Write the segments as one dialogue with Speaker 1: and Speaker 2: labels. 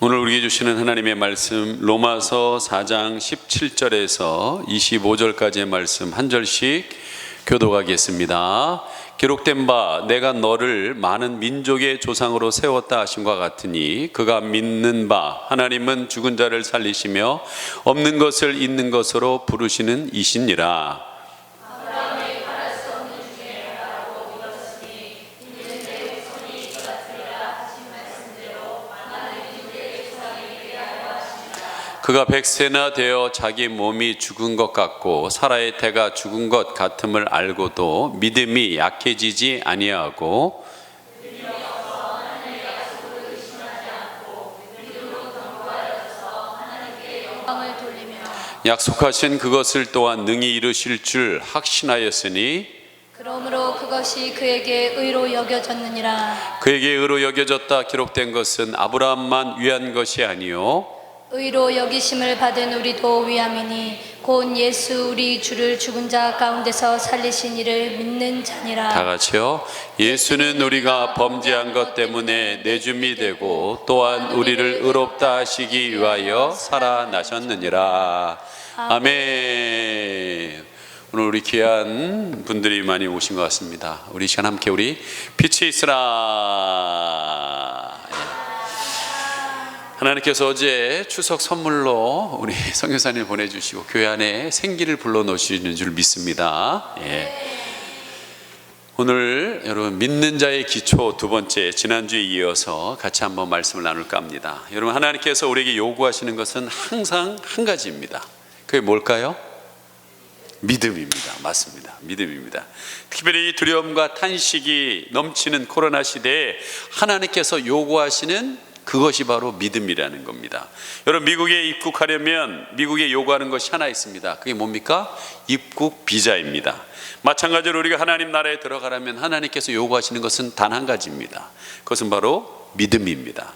Speaker 1: 오늘 우리에게 주시는 하나님의 말씀 로마서 4장 17절에서 25절까지의 말씀 한 절씩 교독하겠습니다. 기록된 바 내가 너를 많은 민족의 조상으로 세웠다 하심과 같으니 그가 믿는 바 하나님은 죽은 자를 살리시며 없는 것을 있는 것으로 부르시는 이시니라. 그가 100세나 되어 자기 몸이 죽은 것 같고 사라의 태가 죽은 것 같음을 알고도 믿음이 약해지지 아니하고 약속하신 그것을 또한 능히 이루실 줄 확신하였으니
Speaker 2: 그러므로 그것이 그에게 의로 여겨졌느니라.
Speaker 1: 그에게 의로 여겨졌다 기록된 것은 아브라함만 위한 것이 아니요
Speaker 2: 의로 여기심을 받은 우리도 위함이니 곧 예수 우리 주를 죽은 자 가운데서 살리신 이를 믿는 자니라.
Speaker 1: 다 같이요. 예수는 우리가 범죄한 것 때문에 내줌이 되고 또한 우리를 의롭다 하시기 위하여 살아나셨느니라. 아멘. 오늘 우리 귀한 분들이 많이 오신 것 같습니다. 우리 시간 함께 우리 빛이 있으라. 하나님께서 어제 추석 선물로 우리 선교사님 보내주시고 교회 안에 생기를 불러넣으시는 줄 믿습니다. 오늘 여러분 믿는 자의 기초 두 번째, 지난주에 이어서 같이 한번 말씀을 나눌까 합니다. 여러분 하나님께서 우리에게 요구하시는 것은 항상 한 가지입니다. 그게 뭘까요? 믿음입니다. 맞습니다. 믿음입니다. 특별히 두려움과 탄식이 넘치는 코로나 시대에 하나님께서 요구하시는 그것이 바로 믿음이라는 겁니다. 여러분 미국에 입국하려면 미국에 요구하는 것이 하나 있습니다. 그게 뭡니까? 입국 비자입니다. 마찬가지로 우리가 하나님 나라에 들어가려면 하나님께서 요구하시는 것은 단 한 가지입니다. 그것은 바로 믿음입니다.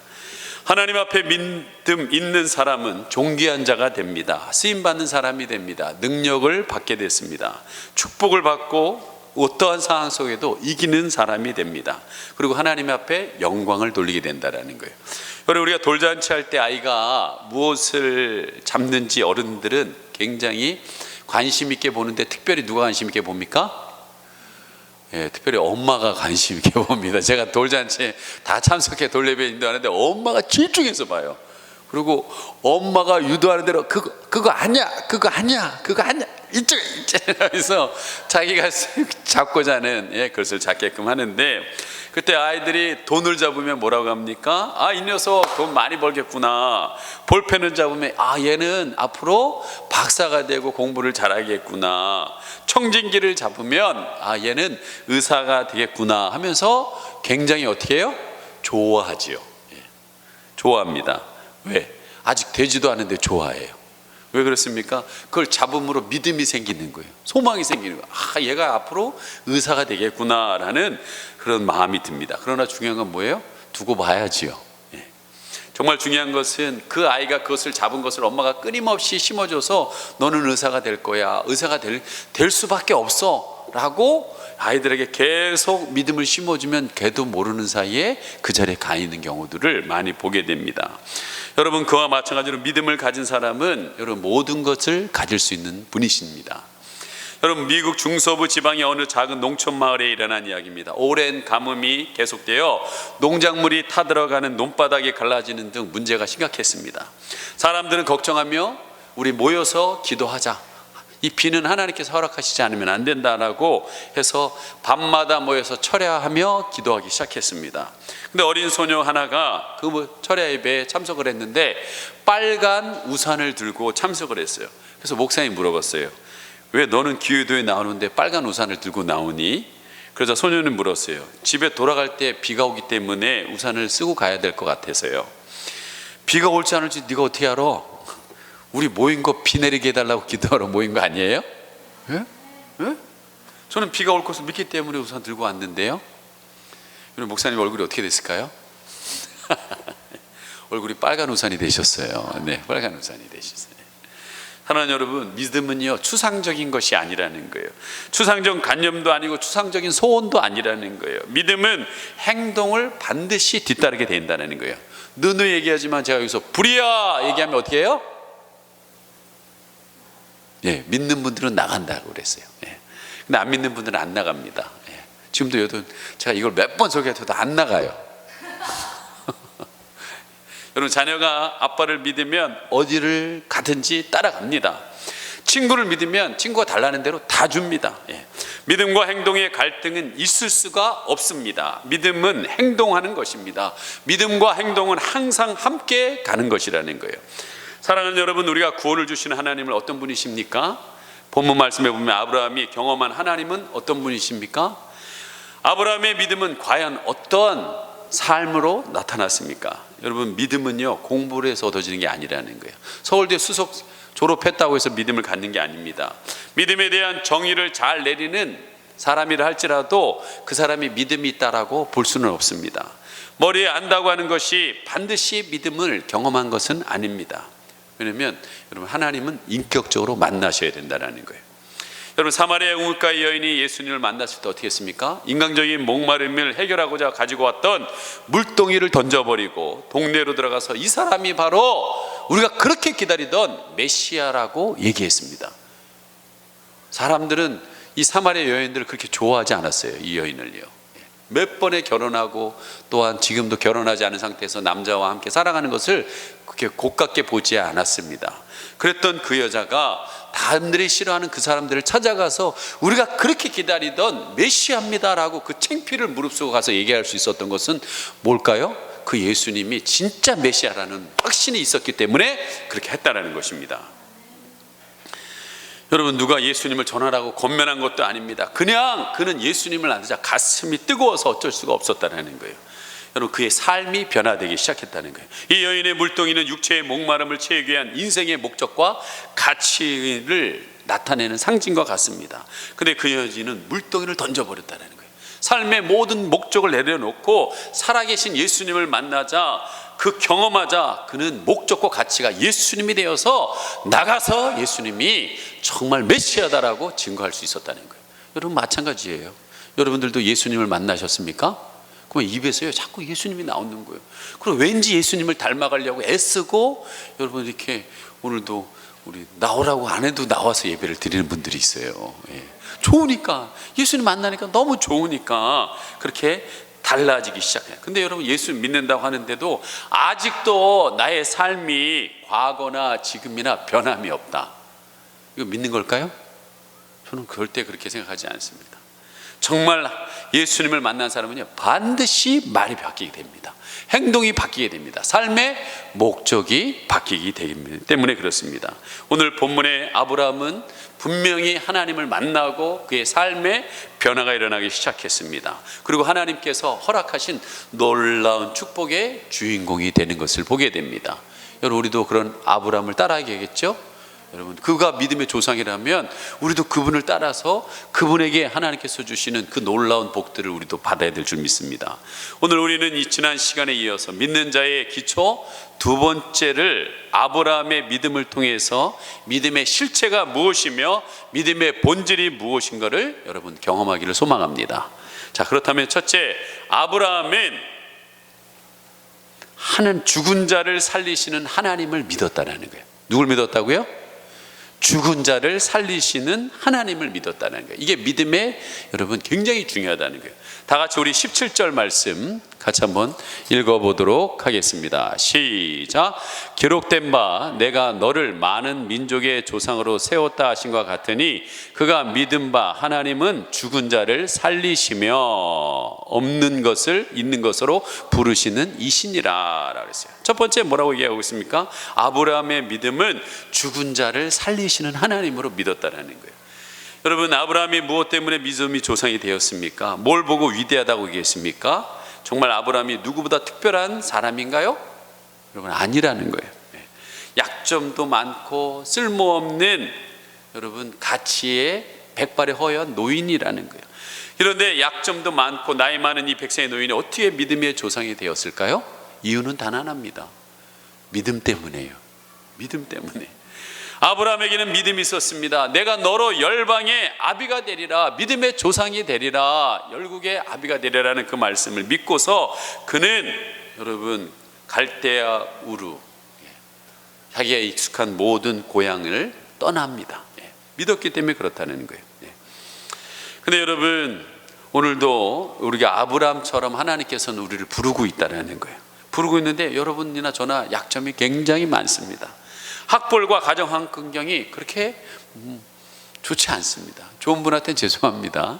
Speaker 1: 하나님 앞에 믿음 있는 사람은 존귀한 자가 됩니다. 쓰임받는 사람이 됩니다. 능력을 받게 됐습니다. 축복을 받고 어떠한 상황 속에도 이기는 사람이 됩니다. 그리고 하나님 앞에 영광을 돌리게 된다는 거예요. 여러분 우리가 돌잔치 할 때 아이가 무엇을 잡는지 어른들은 굉장히 관심 있게 보는데 특별히 누가 관심 있게 봅니까? 특별히 엄마가 관심 있게 봅니다. 제가 돌잔치에 다 참석해 돌예배 인도하는데 엄마가 집중해서 봐요. 그리고 엄마가 유도하는 대로 그거 아니야 이쪽 하면서 자기가 잡고자 하는 그것을 잡게끔 하는데, 그때 아이들이 돈을 잡으면 뭐라고 합니까? 이 녀석 돈 많이 벌겠구나. 볼펜을 잡으면 얘는 앞으로 박사가 되고 공부를 잘하겠구나. 청진기를 잡으면 얘는 의사가 되겠구나 하면서 굉장히 어떻게 해요? 좋아하지요. 좋아합니다. 왜? 아직 되지도 않은데 좋아해요. 왜 그렇습니까? 그걸 잡음으로 믿음이 생기는 거예요. 소망이 생기는 거예요. 얘가 앞으로 의사가 되겠구나라는 그런 마음이 듭니다. 그러나 중요한 건 뭐예요? 두고 봐야지요. 정말 중요한 것은 그 아이가 그것을 잡은 것을 엄마가 끊임없이 심어줘서 너는 의사가 될 거야, 의사가 될 수밖에 없어 라고 아이들에게 계속 믿음을 심어주면 걔도 모르는 사이에 그 자리에 가 있는 경우들을 많이 보게 됩니다. 여러분 그와 마찬가지로 믿음을 가진 사람은 여러분 모든 것을 가질 수 있는 분이십니다. 여러분 미국 중서부 지방의 어느 작은 농촌 마을에 일어난 이야기입니다. 오랜 가뭄이 계속되어 농작물이 타들어가는 논바닥이 갈라지는 등 문제가 심각했습니다. 사람들은 걱정하며 우리 모여서 기도하자, 이 비는 하나님께서 허락하시지 않으면 안 된다라고 해서 밤마다 모여서 철야하며 기도하기 시작했습니다. 근데 어린 소녀 하나가 그 철야 예배에 참석을 했는데 빨간 우산을 들고 참석을 했어요. 그래서 목사님이 물어봤어요. 왜 너는 기도에 나오는데 빨간 우산을 들고 나오니? 그래서 소녀는 물었어요. 집에 돌아갈 때 비가 오기 때문에 우산을 쓰고 가야 될 것 같아서요. 비가 올지 안 올지 네가 어떻게 알아? 우리 모인 거 비 내리게 해달라고 기도하러 모인 거 아니에요? 저는 비가 올 것을 믿기 때문에 우산 들고 왔는데요. 여러분 목사님 얼굴이 어떻게 됐을까요? 얼굴이 빨간 우산이 되셨어요. 네, 빨간 우산이 되셨어요. 사랑하는 여러분, 믿음은요 추상적인 것이 아니라는 거예요. 추상적 관념도 아니고 추상적인 소원도 아니라는 거예요. 믿음은 행동을 반드시 뒤따르게 된다는 거예요. 너너 얘기하지만 제가 여기서 불이야 얘기하면 어떻게 해요? 예, 믿는 분들은 나간다고 그랬어요. 예. 근데 안 믿는 분들은 안 나갑니다. 예. 지금도 여러분 제가 이걸 몇 번 소개해도 안 나가요. 여러분, 자녀가 아빠를 믿으면 어디를 가든지 따라갑니다. 친구를 믿으면 친구가 달라는 대로 다 줍니다. 예. 믿음과 행동의 갈등은 있을 수가 없습니다. 믿음은 행동하는 것입니다. 믿음과 행동은 항상 함께 가는 것이라는 거예요. 사랑하는 여러분, 우리가 구원을 주시는 하나님은 어떤 분이십니까? 본문 말씀에 보면 아브라함이 경험한 하나님은 어떤 분이십니까? 아브라함의 믿음은 과연 어떤 삶으로 나타났습니까? 여러분, 믿음은요 공부를 해서 얻어지는 게 아니라는 거예요. 서울대 수석 졸업했다고 해서 믿음을 갖는 게 아닙니다. 믿음에 대한 정의를 잘 내리는 사람이라 할지라도 그 사람이 믿음이 있다라고 볼 수는 없습니다. 머리에 안다고 하는 것이 반드시 믿음을 경험한 것은 아닙니다. 왜냐하면 여러분, 하나님은 인격적으로 만나셔야 된다는 거예요. 여러분, 사마리아 우물가의 여인이 예수님을 만났을 때 어떻게 했습니까? 인간적인 목마름을 해결하고자 가지고 왔던 물동이를 던져버리고 동네로 들어가서 이 사람이 바로 우리가 그렇게 기다리던 메시아라고 얘기했습니다. 사람들은 이 사마리아 여인들을 그렇게 좋아하지 않았어요. 이 여인을요. 몇 번에 결혼하고 또한 지금도 결혼하지 않은 상태에서 남자와 함께 살아가는 것을 그렇게 고깝게 보지 않았습니다. 그랬던 그 여자가 사람들이 싫어하는 그 사람들을 찾아가서 우리가 그렇게 기다리던 메시아입니다라고 그 창피를 무릅쓰고 가서 얘기할 수 있었던 것은 뭘까요? 그 예수님이 진짜 메시아라는 확신이 있었기 때문에 그렇게 했다라는 것입니다. 여러분, 누가 예수님을 전하라고 권면한 것도 아닙니다. 그냥 그는 예수님을 만나자 가슴이 뜨거워서 어쩔 수가 없었다는 거예요. 여러분, 그의 삶이 변화되기 시작했다는 거예요. 이 여인의 물동이는 육체의 목마름을 채우기 위한 인생의 목적과 가치를 나타내는 상징과 같습니다. 근데 그 여인은 물동이를 던져버렸다는 거예요. 삶의 모든 목적을 내려놓고 살아계신 예수님을 만나자, 그 경험하자 그는 목적과 가치가 예수님이 되어서 나가서 예수님이 정말 메시아다라고 증거할 수 있었다는 거예요. 여러분, 마찬가지예요. 여러분들도 예수님을 만나셨습니까? 그럼 입에서요 자꾸 예수님이 나오는 거예요. 그럼 왠지 예수님을 닮아가려고 애쓰고, 여러분 이렇게 오늘도 우리 나오라고 안 해도 나와서 예배를 드리는 분들이 있어요. 예. 좋으니까, 예수님 만나니까 너무 좋으니까 그렇게 달라지기 시작해요. 근데 여러분, 예수 믿는다고 하는데도 아직도 나의 삶이 과거나 지금이나 변함이 없다. 이거 믿는 걸까요? 저는 절대 그렇게 생각하지 않습니다. 정말 예수님을 만난 사람은요 반드시 말이 바뀌게 됩니다. 행동이 바뀌게 됩니다. 삶의 목적이 바뀌기 때문에 그렇습니다. 오늘 본문의 아브라함은 분명히 하나님을 만나고 그의 삶에 변화가 일어나기 시작했습니다. 그리고 하나님께서 허락하신 놀라운 축복의 주인공이 되는 것을 보게 됩니다. 여러분, 우리도 그런 아브라함을 따라가야겠죠? 여러분, 그가 믿음의 조상이라면 우리도 그분을 따라서 그분에게 하나님께서 주시는 그 놀라운 복들을 우리도 받아야 될 줄 믿습니다. 오늘 우리는 이 지난 시간에 이어서 믿는 자의 기초 두 번째를 아브라함의 믿음을 통해서 믿음의 실체가 무엇이며 믿음의 본질이 무엇인가를 여러분 경험하기를 소망합니다. 자, 그렇다면 첫째, 아브라함은 죽은 자를 살리시는 하나님을 믿었다는 거예요. 누굴 믿었다고요? 죽은 자를 살리시는 하나님을 믿었다는 거예요. 이게 믿음에 여러분 굉장히 중요하다는 거예요. 다 같이 우리 17절 말씀 같이 한번 읽어보도록 하겠습니다. 시작. 기록된 바 내가 너를 많은 민족의 조상으로 세웠다 하신 것 같으니 그가 믿은 바 하나님은 죽은 자를 살리시며 없는 것을 있는 것으로 부르시는 이시니라 그랬어요. 첫 번째 뭐라고 얘기하고 있습니까? 아브라함의 믿음은 죽은 자를 살리시는 하나님으로 믿었다라는 거예요. 여러분, 아브라함이 무엇 때문에 믿음이 조상이 되었습니까? 뭘 보고 위대하다고 얘기했습니까? 정말 아브라함이 누구보다 특별한 사람인가요? 여러분, 아니라는 거예요. 약점도 많고 쓸모없는 여러분 가치의 백발의 허연 노인이라는 거예요. 그런데 약점도 많고 나이 많은 이 백세의 노인이 어떻게 믿음의 조상이 되었을까요? 이유는 단 하나입니다. 믿음 때문에요. 믿음 때문에. 아브라함에게는 믿음이 있었습니다. 내가 너로 열방의 아비가 되리라, 믿음의 조상이 되리라, 열국의 아비가 되리라는 그 말씀을 믿고서 그는 여러분 갈대아 우루, 자기가 익숙한 모든 고향을 떠납니다. 믿었기 때문에 그렇다는 거예요. 근데 여러분, 오늘도 우리가 아브라함처럼 하나님께서는 우리를 부르고 있다는 거예요. 부르고 있는데 여러분이나 저나 약점이 굉장히 많습니다. 학벌과 가정 환경이 그렇게 좋지 않습니다. 좋은 분한테는 죄송합니다.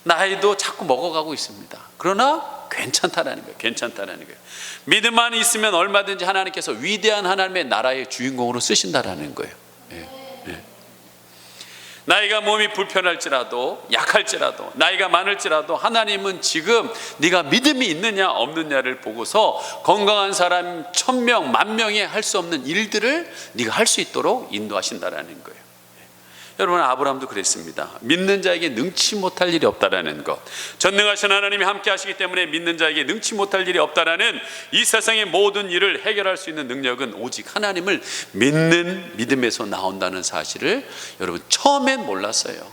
Speaker 1: 나이도 자꾸 먹어가고 있습니다. 그러나 괜찮다라는 거예요. 괜찮다라는 거예요. 믿음만 있으면 얼마든지 하나님께서 위대한 하나님의 나라의 주인공으로 쓰신다라는 거예요. 나이가 몸이 불편할지라도, 약할지라도, 나이가 많을지라도 하나님은 지금 네가 믿음이 있느냐 없느냐를 보고서 건강한 사람 1000명, 10,000명이 할 수 없는 일들을 네가 할 수 있도록 인도하신다라는 거예요. 여러분, 아브라함도 그랬습니다. 믿는 자에게 능치 못할 일이 없다라는 것. 전능하신 하나님이 함께 하시기 때문에 믿는 자에게 능치 못할 일이 없다라는 이 세상의 모든 일을 해결할 수 있는 능력은 오직 하나님을 믿는 믿음에서 나온다는 사실을 여러분 처음엔 몰랐어요.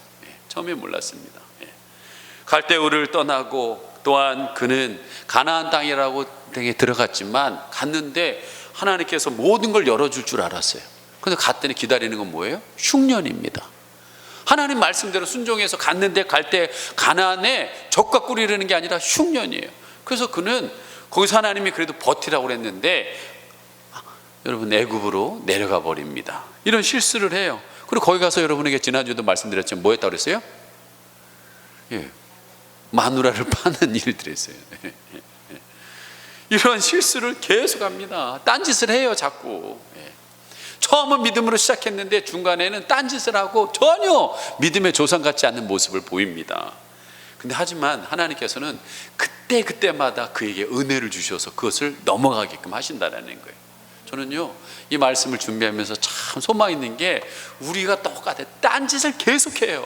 Speaker 1: 처음엔 몰랐습니다. 갈대우를 떠나고 또한 그는 가나안 땅이라고 되게 들어갔지만 갔는데 하나님께서 모든 걸 열어줄 줄 알았어요. 근데 갔더니 기다리는 건 뭐예요? 흉년입니다. 하나님 말씀대로 순종해서 갔는데 갈 때 가나안에 적과 꿀이라는 게 아니라 흉년이에요. 그래서 그는 거기서 하나님이 그래도 버티라고 그랬는데 여러분 애굽으로 내려가 버립니다. 이런 실수를 해요. 그리고 거기 가서 여러분에게 지난주에도 말씀드렸지만 뭐 했다고 그랬어요? 마누라를 파는 일들 했어요. 이런 실수를 계속합니다. 딴짓을 해요 자꾸. 처음은 믿음으로 시작했는데 중간에는 딴짓을 하고 전혀 믿음의 조상 같지 않는 모습을 보입니다. 근데 하지만 하나님께서는 그때마다 그에게 은혜를 주셔서 그것을 넘어가게끔 하신다는 거예요. 저는요 이 말씀을 준비하면서 참 소망 있는 게 우리가 똑같아 딴짓을 계속해요.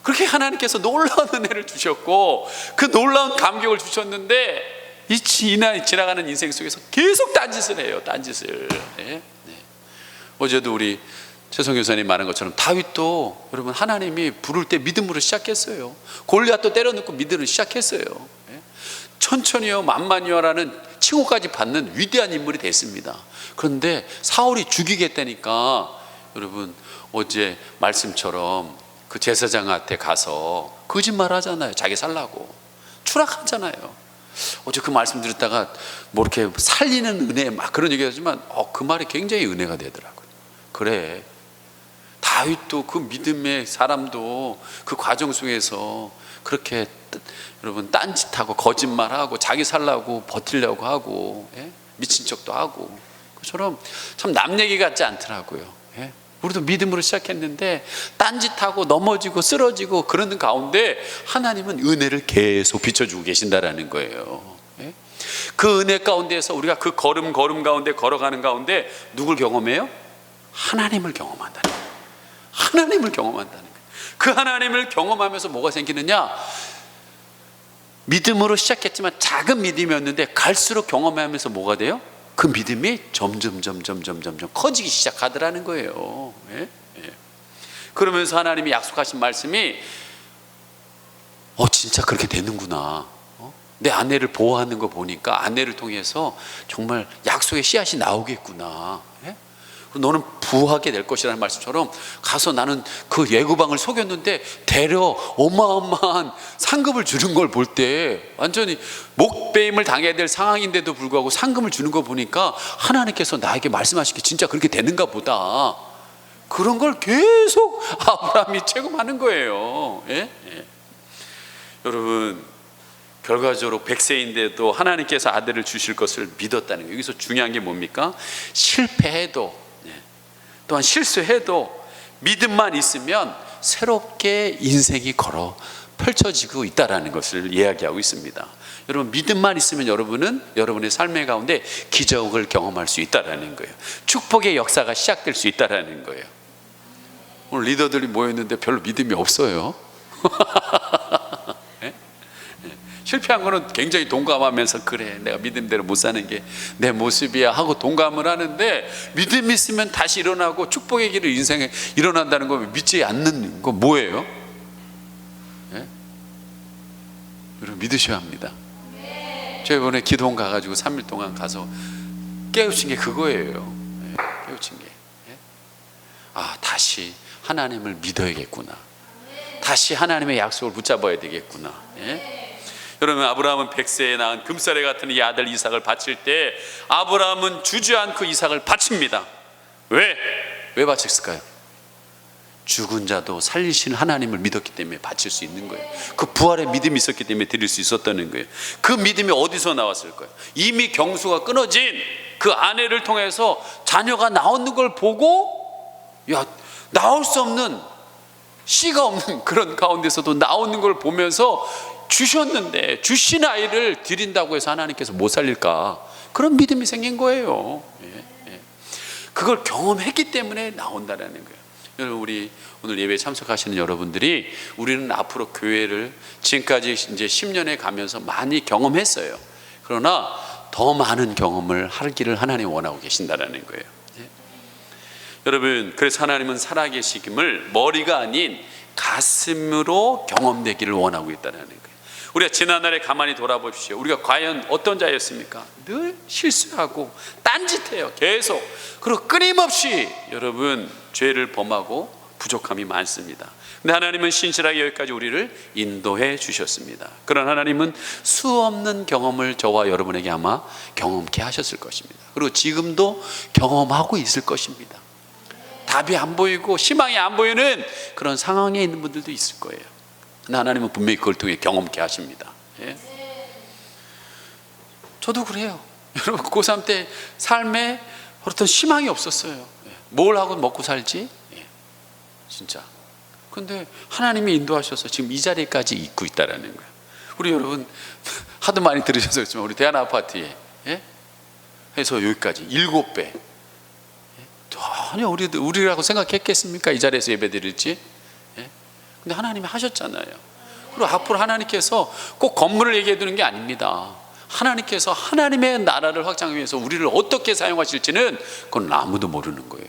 Speaker 1: 그렇게 하나님께서 놀라운 은혜를 주셨고 그 놀라운 감격을 주셨는데 이 지나가는 인생 속에서 계속 딴짓을 해요. 딴짓을. 어제도 우리 최성 교사님 말한 것처럼 다윗도 여러분 하나님이 부를 때 믿음으로 시작했어요. 골리앗도 때려넣고 믿음으로 시작했어요. 천천히요 만만히요라는 칭호까지 받는 위대한 인물이 됐습니다. 그런데 사울이 죽이겠다니까 여러분 어제 말씀처럼 그 제사장한테 가서 거짓말 하잖아요. 자기 살라고 추락하잖아요. 어제 그 말씀 드렸다가 뭐 이렇게 살리는 은혜 막 그런 얘기 하지만 그 말이 굉장히 은혜가 되더라고요. 그래 다윗도 그 믿음의 사람도 그 과정 속에서 그렇게 여러분 딴짓하고 거짓말하고 자기 살라고 버티려고 하고 미친 척도 하고 그처럼 참 남 얘기 같지 않더라고요. 우리도 믿음으로 시작했는데 딴짓하고 넘어지고 쓰러지고 그러는 가운데 하나님은 은혜를 계속 비춰주고 계신다라는 거예요. 그 은혜 가운데에서 우리가 그 걸음 가운데 걸어가는 가운데 누굴 경험해요? 하나님을 경험한다는 거예요. 하나님을 경험한다는 거예요. 그 하나님을 경험하면서 뭐가 생기느냐? 믿음으로 시작했지만 작은 믿음이었는데 갈수록 경험하면서 뭐가 돼요? 그 믿음이 점점 커지기 시작하더라는 거예요. 그러면서 하나님이 약속하신 말씀이 진짜 그렇게 되는구나. 내 아내를 보호하는 거 보니까 아내를 통해서 정말 약속의 씨앗이 나오겠구나. 너는 부하게 될 것이라는 말씀처럼 가서 나는 그 예구방을 속였는데 대려 어마어마한 상급을 주는 걸 볼 때 완전히 목배임을 당해야 될 상황인데도 불구하고 상급을 주는 거 보니까 하나님께서 나에게 말씀하신 게 진짜 그렇게 되는가 보다. 그런 걸 계속 아브라함이 체험하는 거예요. 여러분 결과적으로 100세인데도 하나님께서 아들을 주실 것을 믿었다는 거예요. 여기서 중요한 게 뭡니까? 실패해도 또한 실수해도 믿음만 있으면 새롭게 인생이 걸어 펼쳐지고 있다는 것을 이야기하고 있습니다. 여러분 믿음만 있으면 여러분은 여러분의 삶의 가운데 기적을 경험할 수 있다는 거예요. 축복의 역사가 시작될 수 있다는 거예요. 오늘 리더들이 모였는데 별로 믿음이 없어요. 실패한 거는 굉장히 동감하면서 그래 내가 믿음대로 못 사는 게 내 모습이야 하고 동감을 하는데, 믿음이 있으면 다시 일어나고 축복의 길을 인생에 일어난다는 거 믿지 않는 거 뭐예요? 예? 여러분 믿으셔야 합니다. 제가 이번에 기도원 가가지고 3일 동안 가서 깨우친 게 그거예요. 예, 깨우친 게. 예? 아, 다시 하나님을 믿어야겠구나. 다시 하나님의 약속을 붙잡아야 되겠구나. 예? 여러분, 아브라함은 100세에 낳은 금사래 같은 이 아들 이삭을 바칠 때 아브라함은 주지 않고 이삭을 바칩니다. 왜 바쳤을까요? 죽은 자도 살리신 하나님을 믿었기 때문에 바칠 수 있는 거예요. 그 부활의 믿음이 있었기 때문에 드릴 수 있었다는 거예요. 그 믿음이 어디서 나왔을까요? 이미 경수가 끊어진 그 아내를 통해서 자녀가 나오는 걸 보고, 야, 나올 수 없는, 씨가 없는 그런 가운데서도 나오는 걸 보면서 주셨는데 주신 아이를 드린다고 해서 하나님께서 못 살릴까? 그런 믿음이 생긴 거예요. 그걸 경험했기 때문에 나온다라는 거예요. 여러분, 우리 오늘 예배에 참석하시는 여러분들이, 우리는 앞으로 교회를 지금까지 이제 10년에 가면서 많이 경험했어요. 그러나 더 많은 경험을 하기를 하나님 원하고 계신다라는 거예요. 여러분, 그래서 하나님은 살아계심을 머리가 아닌 가슴으로 경험되기를 원하고 있다는 거예요. 우리가 지난날에 가만히 돌아보십시오. 우리가 과연 어떤 자였습니까? 늘 실수하고 딴짓해요. 계속. 그리고 끊임없이 여러분 죄를 범하고 부족함이 많습니다. 근데 하나님은 신실하게 여기까지 우리를 인도해 주셨습니다. 그런 하나님은 수없는 경험을 저와 여러분에게 아마 경험케 하셨을 것입니다. 그리고 지금도 경험하고 있을 것입니다. 답이 안 보이고 희망이 안 보이는 그런 상황에 있는 분들도 있을 거예요. 근데 하나님은 분명히 그걸 통해 경험케 하십니다. 예? 저도 그래요. 여러분, 고3 때 삶에 어떤 희망이 없었어요. 예. 뭘 하고 먹고 살지? 예. 진짜. 근데 하나님이 인도하셔서 지금 이 자리까지 있고 있다라는 거예요. 우리 여러분 하도 많이 들으셔서 그렇지만 우리 대한 아파트에, 예? 해서 여기까지 7배. 전혀 우리라고 생각했겠습니까? 이 자리에서 예배 드릴지? 예? 근데 하나님이 하셨잖아요. 그리고 앞으로 하나님께서 꼭 건물을 얘기해 두는 게 아닙니다. 하나님께서 하나님의 나라를 확장하기 위해서 우리를 어떻게 사용하실지는 그건 아무도 모르는 거예요.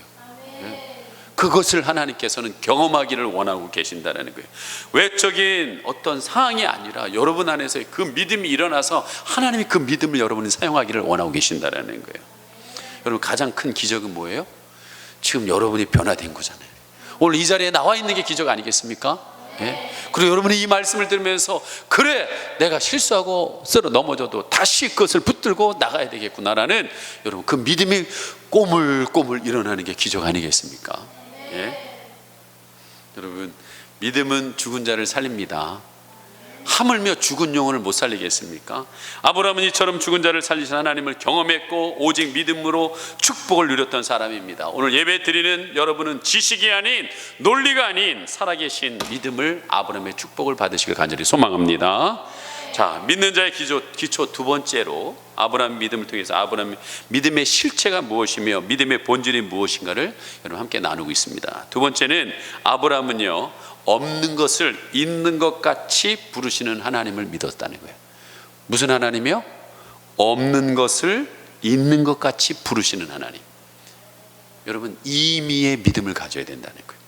Speaker 1: 예? 그것을 하나님께서는 경험하기를 원하고 계신다는 거예요. 외적인 어떤 상황이 아니라 여러분 안에서의 그 믿음이 일어나서 하나님이 그 믿음을 여러분이 사용하기를 원하고 계신다는 거예요. 여러분, 가장 큰 기적은 뭐예요? 지금 여러분이 변화된 거잖아요. 오늘 이 자리에 나와 있는 게 기적 아니겠습니까? 예? 그리고 여러분이 이 말씀을 들으면서, 그래 내가 실수하고 쓰러 넘어져도 다시 그것을 붙들고 나가야 되겠구나라는 여러분 그 믿음이 꼬물꼬물 일어나는 게 기적 아니겠습니까? 예? 여러분, 믿음은 죽은 자를 살립니다. 하물며 죽은 영혼을 못 살리겠습니까? 아브라함은 이처럼 죽은 자를 살리신 하나님을 경험했고 오직 믿음으로 축복을 누렸던 사람입니다. 오늘 예배 드리는 여러분은 지식이 아닌, 논리가 아닌 살아계신 믿음을, 아브라함의 축복을 받으시길 간절히 소망합니다. 자, 믿는 자의 기초 두 번째로, 아브라함 믿음을 통해서 아브라함 믿음의 실체가 무엇이며 믿음의 본질이 무엇인가를 여러분 함께 나누고 있습니다. 두 번째는, 아브라함은요 없는 것을 있는 것 같이 부르시는 하나님을 믿었다는 거예요. 무슨 하나님이요? 없는 것을 있는 것 같이 부르시는 하나님. 여러분, 이미의 믿음을 가져야 된다는 거예요.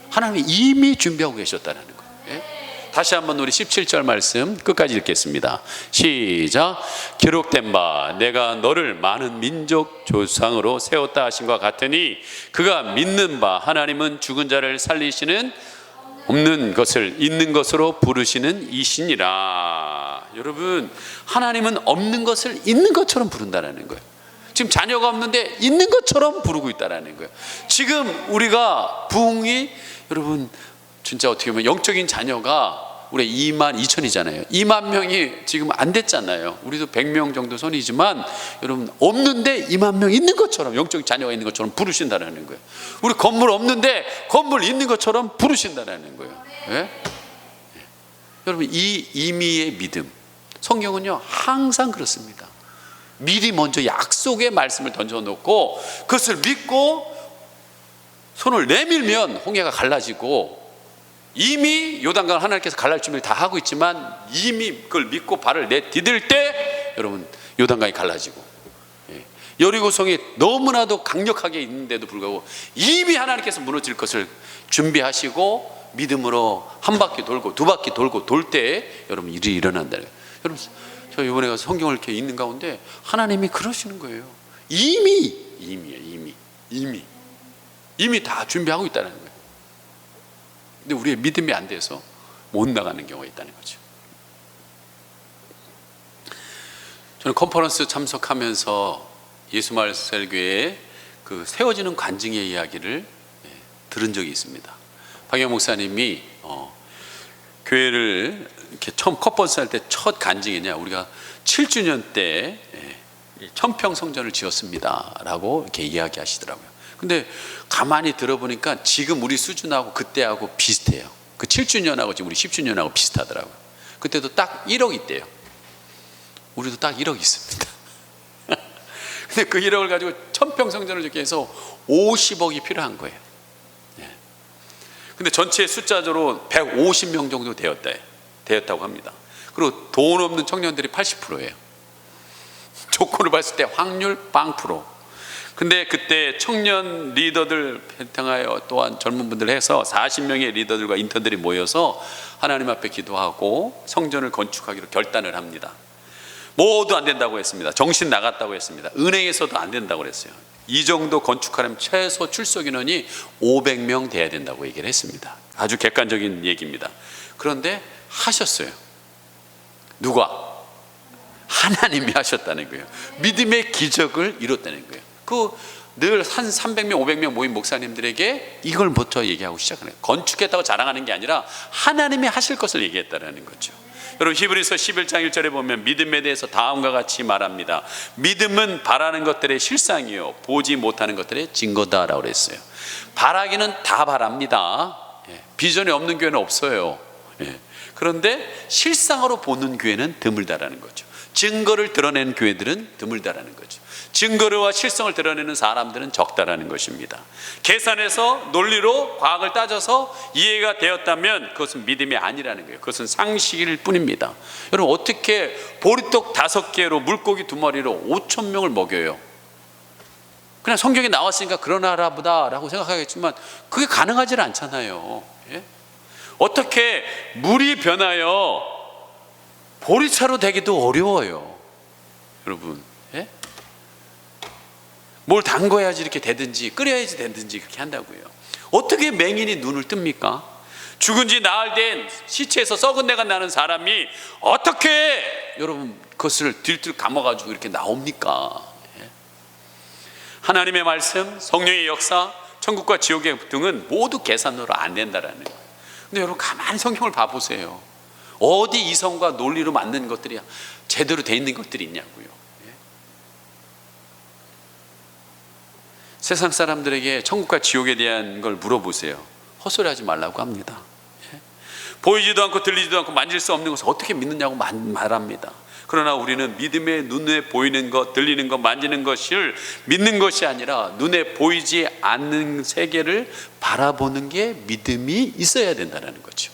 Speaker 1: 하나님이 이미 준비하고 계셨다는 거예요. 예? 다시 한번 우리 17절 말씀 끝까지 읽겠습니다. 시작. 기록된 바 내가 너를 많은 민족 조상으로 세웠다 하신 것 같으니 그가 믿는 바 하나님은 죽은 자를 살리시는, 없는 것을 있는 것으로 부르시는 이시니라. 여러분, 하나님은 없는 것을 있는 것처럼 부른다는 거예요. 지금 자녀가 없는데 있는 것처럼 부르고 있다는 거예요. 지금 우리가 부흥이, 여러분 진짜 어떻게 보면 영적인 자녀가 우리 22,000이잖아요. 2만 명이 지금 안 됐잖아요. 우리도 100명 정도 손이지만 여러분, 없는데 2만 명 있는 것처럼, 영적인 자녀가 있는 것처럼 부르신다는 거예요. 우리 건물 없는데 건물 있는 것처럼 부르신다는 거예요. 예? 예. 여러분, 이 이미의 믿음, 성경은요 항상 그렇습니다. 미리 먼저 약속의 말씀을 던져놓고 그것을 믿고 손을 내밀면 홍해가 갈라지고 이미 요단강을 하나님께서 갈라할 준비를 다 하고 있지만 이미 그걸 믿고 발을 내디딜 때 여러분 요단강이 갈라지고, 여리고성이 너무나도 강력하게 있는데도 불구하고 이미 하나님께서 무너질 것을 준비하시고 믿음으로 한 바퀴 돌고 두 바퀴 돌고 돌 때 여러분 일이 일어난다. 여러분 저 이번에 가서 성경을 이렇게 읽는 가운데 하나님이 그러시는 거예요. 이미 다 준비하고 있다는 거예요. 근데 우리의 믿음이 안 돼서 못 나가는 경우가 있다는 거죠. 저는 컨퍼런스 참석하면서 예수말살교회의 그 세워지는 관증의 이야기를 들은 적이 있습니다. 박영 목사님이 교회를 이렇게 처음 컨퍼런스 할 때 첫 간증이냐, 우리가 7주년 때 천평 성전을 지었습니다라고 이렇게 이야기하시더라고요. 근데 가만히 들어보니까 지금 우리 수준하고 그때하고 비슷해요. 그 7주년하고 지금 우리 10주년하고 비슷하더라고요. 그때도 딱 1억 있대요. 우리도 딱 1억 있습니다. 근데 그 1억을 가지고 천평 성전을 짓기 위해서 50억이 필요한 거예요. 근데 전체 숫자적으로 150명 정도 되었다고 합니다. 그리고 돈 없는 청년들이 80%예요. 조건을 봤을 때 확률 0%. 근데 그때 청년 리더들 편성하여 또한 젊은 분들 해서 40명의 리더들과 인턴들이 모여서 하나님 앞에 기도하고 성전을 건축하기로 결단을 합니다. 모두 안 된다고 했습니다. 정신 나갔다고 했습니다. 은행에서도 안 된다고 그랬어요. 이 정도 건축하려면 최소 출석 인원이 500명 돼야 된다고 얘기를 했습니다. 아주 객관적인 얘기입니다. 그런데 하셨어요. 누가? 하나님이 하셨다는 거예요. 믿음의 기적을 이뤘다는 거예요. 늘 한 300명 500명 모인 목사님들에게 이걸 부터 얘기하고 시작하는 거예요. 건축했다고 자랑하는 게 아니라 하나님이 하실 것을 얘기했다는 거죠. 여러분 히브리서 11장 1절에 보면 믿음에 대해서 다음과 같이 말합니다. 믿음은 바라는 것들의 실상이요 보지 못하는 것들의 증거다라고 그랬어요. 바라기는 다 바랍니다. 비전이 없는 교회는 없어요. 그런데 실상으로 보는 교회는 드물다라는 거죠. 증거를 드러내는 교회들은 드물다라는 거죠. 증거와 실성을 드러내는 사람들은 적다라는 것입니다. 계산해서 논리로 과학을 따져서 이해가 되었다면 그것은 믿음이 아니라는 거예요. 그것은 상식일 뿐입니다. 여러분 어떻게 보리떡 5개로 물고기 2마리로 5,000명을 먹여요? 그냥 성경에 나왔으니까 그러나 보다 라고 생각하겠지만 그게 가능하지 않잖아요. 어떻게 물이 변하여 보리차로 되기도 어려워요. 여러분 뭘 담궈야지 이렇게 되든지 끓여야지 되든지 그렇게 한다고요. 어떻게 맹인이 눈을 뜹니까? 죽은 지 나흘 된 시체에서 썩은 내가 나는 사람이 어떻게 여러분 그것을 들들 감아가지고 이렇게 나옵니까? 하나님의 말씀, 성령의 역사, 천국과 지옥의 등은 모두 계산으로 안 된다라는 거예요. 근데 여러분 가만히 성경을 봐보세요. 어디 이성과 논리로 맞는 것들이 제대로 돼 있는 것들이 있냐고요. 세상 사람들에게 천국과 지옥에 대한 걸 물어보세요. 헛소리하지 말라고 합니다. 보이지도 않고 들리지도 않고 만질 수 없는 것을 어떻게 믿느냐고 말합니다. 그러나 우리는 믿음의 눈에 보이는 것, 들리는 것, 만지는 것을 믿는 것이 아니라 눈에 보이지 않는 세계를 바라보는 게 믿음이 있어야 된다는 거죠.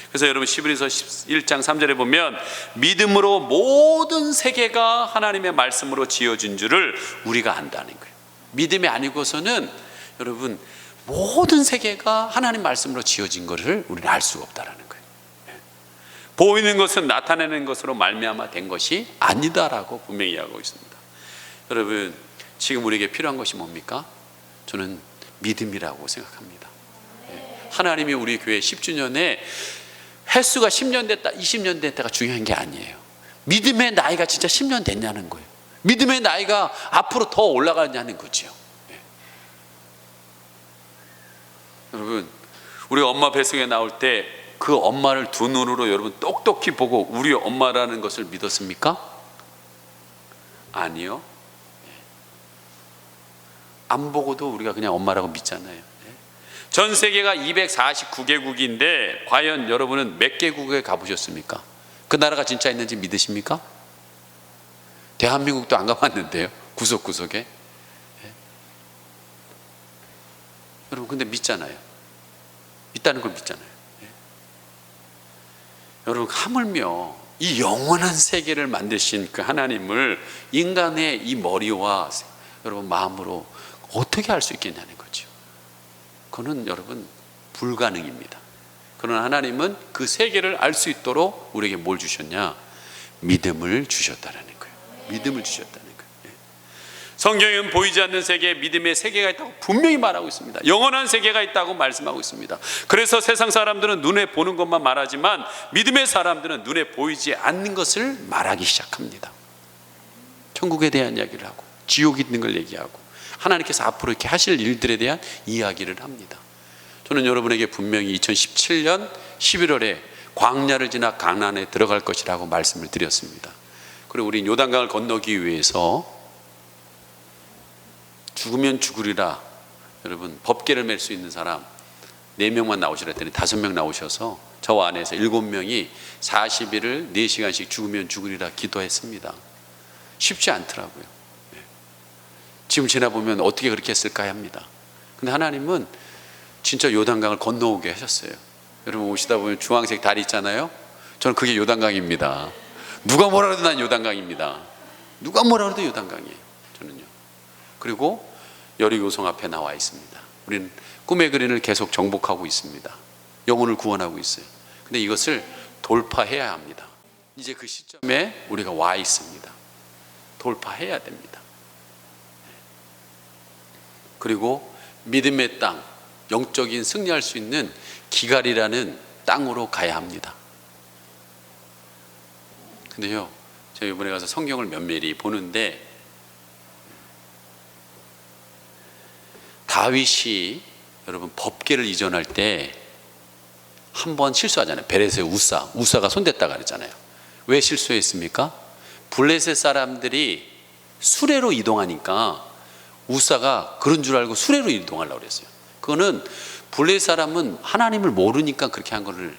Speaker 1: 그래서 여러분 히브리서 1장 3절에 보면 믿음으로 모든 세계가 하나님의 말씀으로 지어진 줄을 우리가 안다는 거예요. 믿음이 아니고서는 여러분 모든 세계가 하나님 말씀으로 지어진 것을 우리는 알 수가 없다라는 거예요. 보이는 것은 나타내는 것으로 말미암아 된 것이 아니다라고 분명히 이야기하고 있습니다. 여러분 지금 우리에게 필요한 것이 뭡니까? 저는 믿음이라고 생각합니다. 하나님이 우리 교회 10주년에 횟수가 10년 됐다 20년 됐다가 중요한 게 아니에요. 믿음의 나이가 진짜 10년 됐냐는 거예요. 믿음의 나이가 앞으로 더 올라가냐는 거죠. 여러분 우리 엄마 뱃속에 나올 때 그 엄마를 두 눈으로 여러분 똑똑히 보고 우리 엄마라는 것을 믿었습니까? 아니요. 안 보고도 우리가 그냥 엄마라고 믿잖아요. 전 세계가 249개국인데 과연 여러분은 몇 개국에 가보셨습니까? 그 나라가 진짜 있는지 믿으십니까? 대한민국도 안 가봤는데요. 구석구석에. 여러분 근데 믿잖아요. 있다는 걸 믿잖아요. 여러분, 하물며 이 영원한 세계를 만드신 그 하나님을 인간의 이 머리와 여러분 마음으로 어떻게 알 수 있겠냐는 거죠. 그거는 여러분 불가능입니다. 그러나 하나님은 그 세계를 알 수 있도록 우리에게 뭘 주셨냐? 믿음을 주셨다라는 거예요. 믿음을 주셨다는 거예요. 성경에는 보이지 않는 세계, 믿음의 세계가 있다고 분명히 말하고 있습니다. 영원한 세계가 있다고 말씀하고 있습니다. 그래서 세상 사람들은 눈에 보는 것만 말하지만 믿음의 사람들은 눈에 보이지 않는 것을 말하기 시작합니다. 천국에 대한 이야기를 하고 지옥이 있는 걸 얘기하고 하나님께서 앞으로 이렇게 하실 일들에 대한 이야기를 합니다. 저는 여러분에게 분명히 2017년 11월에 광야를 지나 가나안에 들어갈 것이라고 말씀을 드렸습니다. 그리고 우린 요단강을 건너기 위해서 죽으면 죽으리라, 여러분 법궤를 맬 수 있는 사람 4명만 나오시라 했더니 5명 나오셔서 저와 안에서 7명이 40일을 4시간씩 죽으면 죽으리라 기도했습니다. 쉽지 않더라고요. 지금 지나보면 어떻게 그렇게 했을까 합니다. 근데 하나님은 진짜 요단강을 건너오게 하셨어요. 여러분 오시다 보면 주황색 다리 있잖아요. 저는 그게 요단강입니다. 누가 뭐라 해도 난 요단강입니다. 누가 뭐라 해도 요단강이에요. 저는요. 그리고 여리고성 앞에 나와 있습니다. 우리는 꿈의 그린을 계속 정복하고 있습니다. 영혼을 구원하고 있어요. 근데 이것을 돌파해야 합니다. 이제 그 시점에 우리가 와 있습니다. 돌파해야 됩니다. 그리고 믿음의 땅, 영적인 승리할 수 있는 기갈이라는 땅으로 가야 합니다. 근데요, 제가 이번에 가서 성경을 면밀히 보는데 다윗이 여러분 법궤를 이전할 때 한 번 실수하잖아요. 베레스의 우사가 손댔다가 그랬잖아요. 왜 실수했습니까? 블레셋 사람들이 수레로 이동하니까 우사가 그런 줄 알고 수레로 이동하려고 그랬어요. 그거는 블레셋 사람은 하나님을 모르니까 그렇게 한 거를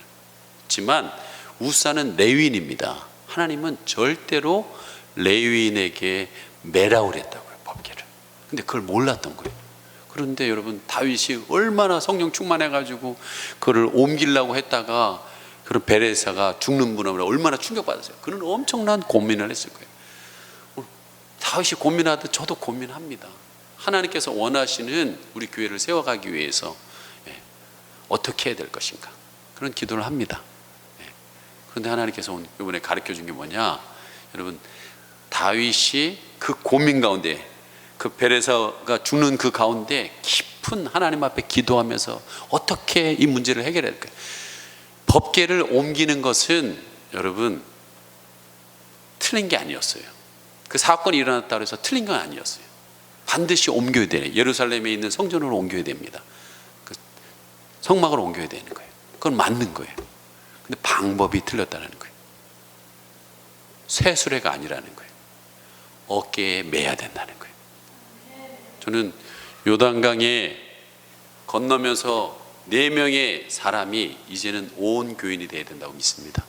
Speaker 1: 지만 우사는 레위인입니다. 하나님은 절대로 레위인에게 매라고 그랬다고요, 법궤를. 근데 그걸 몰랐던 거예요. 그런데 여러분 다윗이 얼마나 성령 충만해가지고 그를 옮기려고 했다가 그런 베레사가 죽는 분을 얼마나 충격받았어요. 그는 엄청난 고민을 했을 거예요. 다윗이 고민하듯 저도 고민합니다. 하나님께서 원하시는 우리 교회를 세워가기 위해서 어떻게 해야 될 것인가, 그런 기도를 합니다. 그런데 하나님께서 이번에 가르쳐준 게 뭐냐, 여러분 다윗이 그 고민 가운데, 그 베레사가 죽는 그 가운데 깊은 하나님 앞에 기도하면서 어떻게 이 문제를 해결해야 될까요? 법궤를 옮기는 것은 여러분 틀린 게 아니었어요. 그 사건이 일어났다고 해서 틀린 건 아니었어요. 반드시 옮겨야 돼요. 예루살렘에 있는 성전으로 옮겨야 됩니다. 그 성막으로 옮겨야 되는 거예요. 그건 맞는 거예요. 근데 방법이 틀렸다는 거예요. 쇠수레가 아니라는 거예요. 어깨에 매야 된다는 거예요. 저는 요단강에 건너면서 4명의 사람이 이제는 온 교인이 되어야 된다고 믿습니다.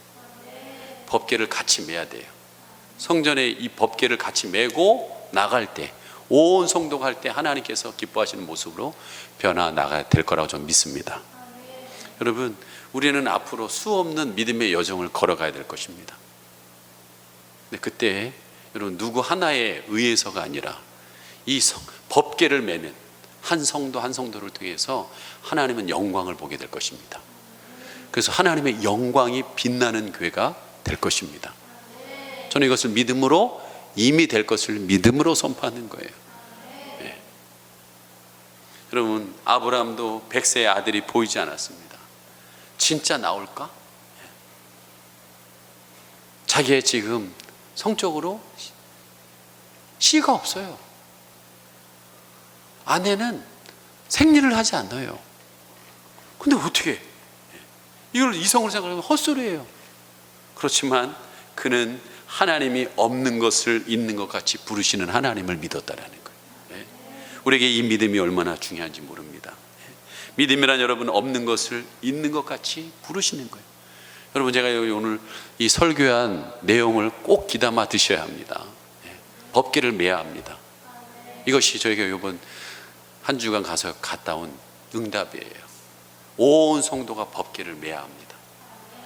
Speaker 1: 법궤를 같이 매야 돼요. 성전에 이 법궤를 같이 메고 나갈 때, 온 성도가 할 때 하나님께서 기뻐하시는 모습으로 변화 나가야 될 거라고 저는 믿습니다. 여러분, 우리는 앞으로 수없는 믿음의 여정을 걸어가야 될 것입니다. 근데 그때 여러분 누구 하나에 의해서가 아니라 이 법궤를 매는 한 성도 한 성도를 통해서 하나님은 영광을 보게 될 것입니다. 그래서 하나님의 영광이 빛나는 교회가 될 것입니다. 저는 이것을 믿음으로, 이미 될 것을 믿음으로 선포하는 거예요. 네. 여러분 아브라함도 100세의 아들이 보이지 않았습니다. 진짜 나올까? 자기의 지금 성적으로 씨가 없어요. 아내는 생리를 하지 않아요. 근데 어떻게 이걸 이성으로 생각하면 헛소리예요. 그렇지만 그는 하나님이 없는 것을 있는 것 같이 부르시는 하나님을 믿었다라는 거예요. 우리에게 이 믿음이 얼마나 중요한지 모릅니다. 믿음이란 여러분 없는 것을 있는 것 같이 부르시는 거예요. 여러분 제가 오늘 이 설교한 내용을 꼭 귀담아 드셔야 합니다. 법궤를 매야 합니다. 이것이 저희가 이번 한 주간 가서 갔다 온 응답이에요. 온 성도가 법궤를 매야 합니다.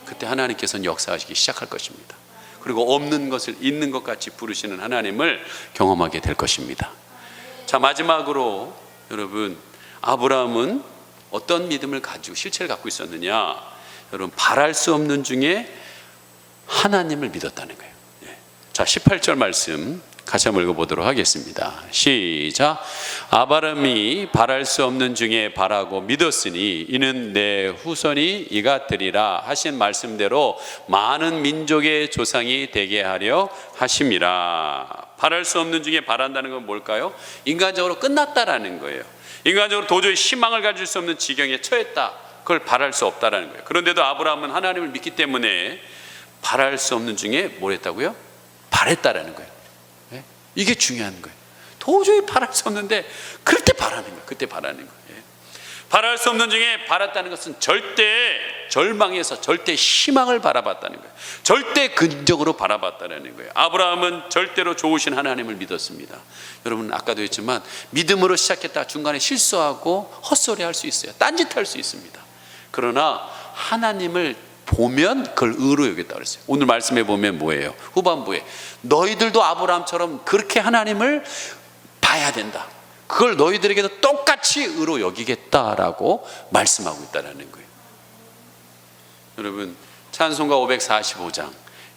Speaker 1: 그때 하나님께서는 역사하시기 시작할 것입니다. 그리고 없는 것을 있는 것 같이 부르시는 하나님을 경험하게 될 것입니다. 자, 마지막으로 여러분, 아브라함은 어떤 믿음을 가지고 실체를 갖고 있었느냐? 여러분, 바랄 수 없는 중에 하나님을 믿었다는 거예요. 자, 18절 말씀 같이 한번 읽어보도록 하겠습니다. 시작. 아브라함이 바랄 수 없는 중에 바라고 믿었으니 이는 내 후손이 이가 되리라 하신 말씀대로 많은 민족의 조상이 되게 하려 하심이라. 바랄 수 없는 중에 바란다는 건 뭘까요? 인간적으로 끝났다라는 거예요. 인간적으로 도저히 희망을 가질 수 없는 지경에 처했다. 그걸 바랄 수 없다라는 거예요. 그런데도 아브라함은 하나님을 믿기 때문에 바랄 수 없는 중에 뭘 했다고요? 바랬다라는 거예요. 이게 중요한 거예요. 도저히 바랄 수 없는데 그럴 때 바라는 거예요. 그때 바라는 거예요. 바랄 수 없는 중에 바랐다는 것은 절대 절망에서 절대 희망을 바라봤다는 거예요. 절대 근적으로 바라봤다는 거예요. 아브라함은 절대로 좋으신 하나님을 믿었습니다. 여러분, 아까도 했지만 믿음으로 시작했다 중간에 실수하고 헛소리할 수 있어요. 딴짓할 수 있습니다. 그러나 하나님을 보면 그걸 의로 여겼다 그랬어요. 오늘 말씀에 보면 뭐예요? 후반부에 너희들도 아브라함처럼 그렇게 하나님을 봐야 된다. 그걸 너희들에게도 똑같이 의로 여기겠다라고 말씀하고 있다는 거예요. 여러분, 찬송가 545장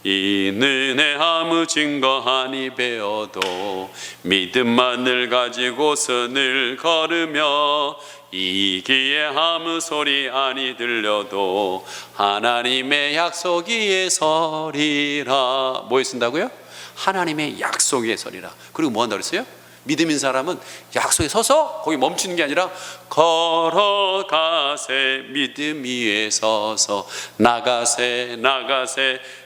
Speaker 1: 이는 내 아무 증거하니 배어도 믿음만을 가지고서 늘 걸으며 이기에 아무 소리 아니 들려도 하나님의 약속 위에 서리라. 뭐에 쓴다고요? 하나님의 약속 위에 서리라. 그리고 뭐 한다고 그랬어요? 믿음인 사람은 약속에 서서 거기 멈추는 게 아니라 걸어가세 믿음 위에 서서 나가세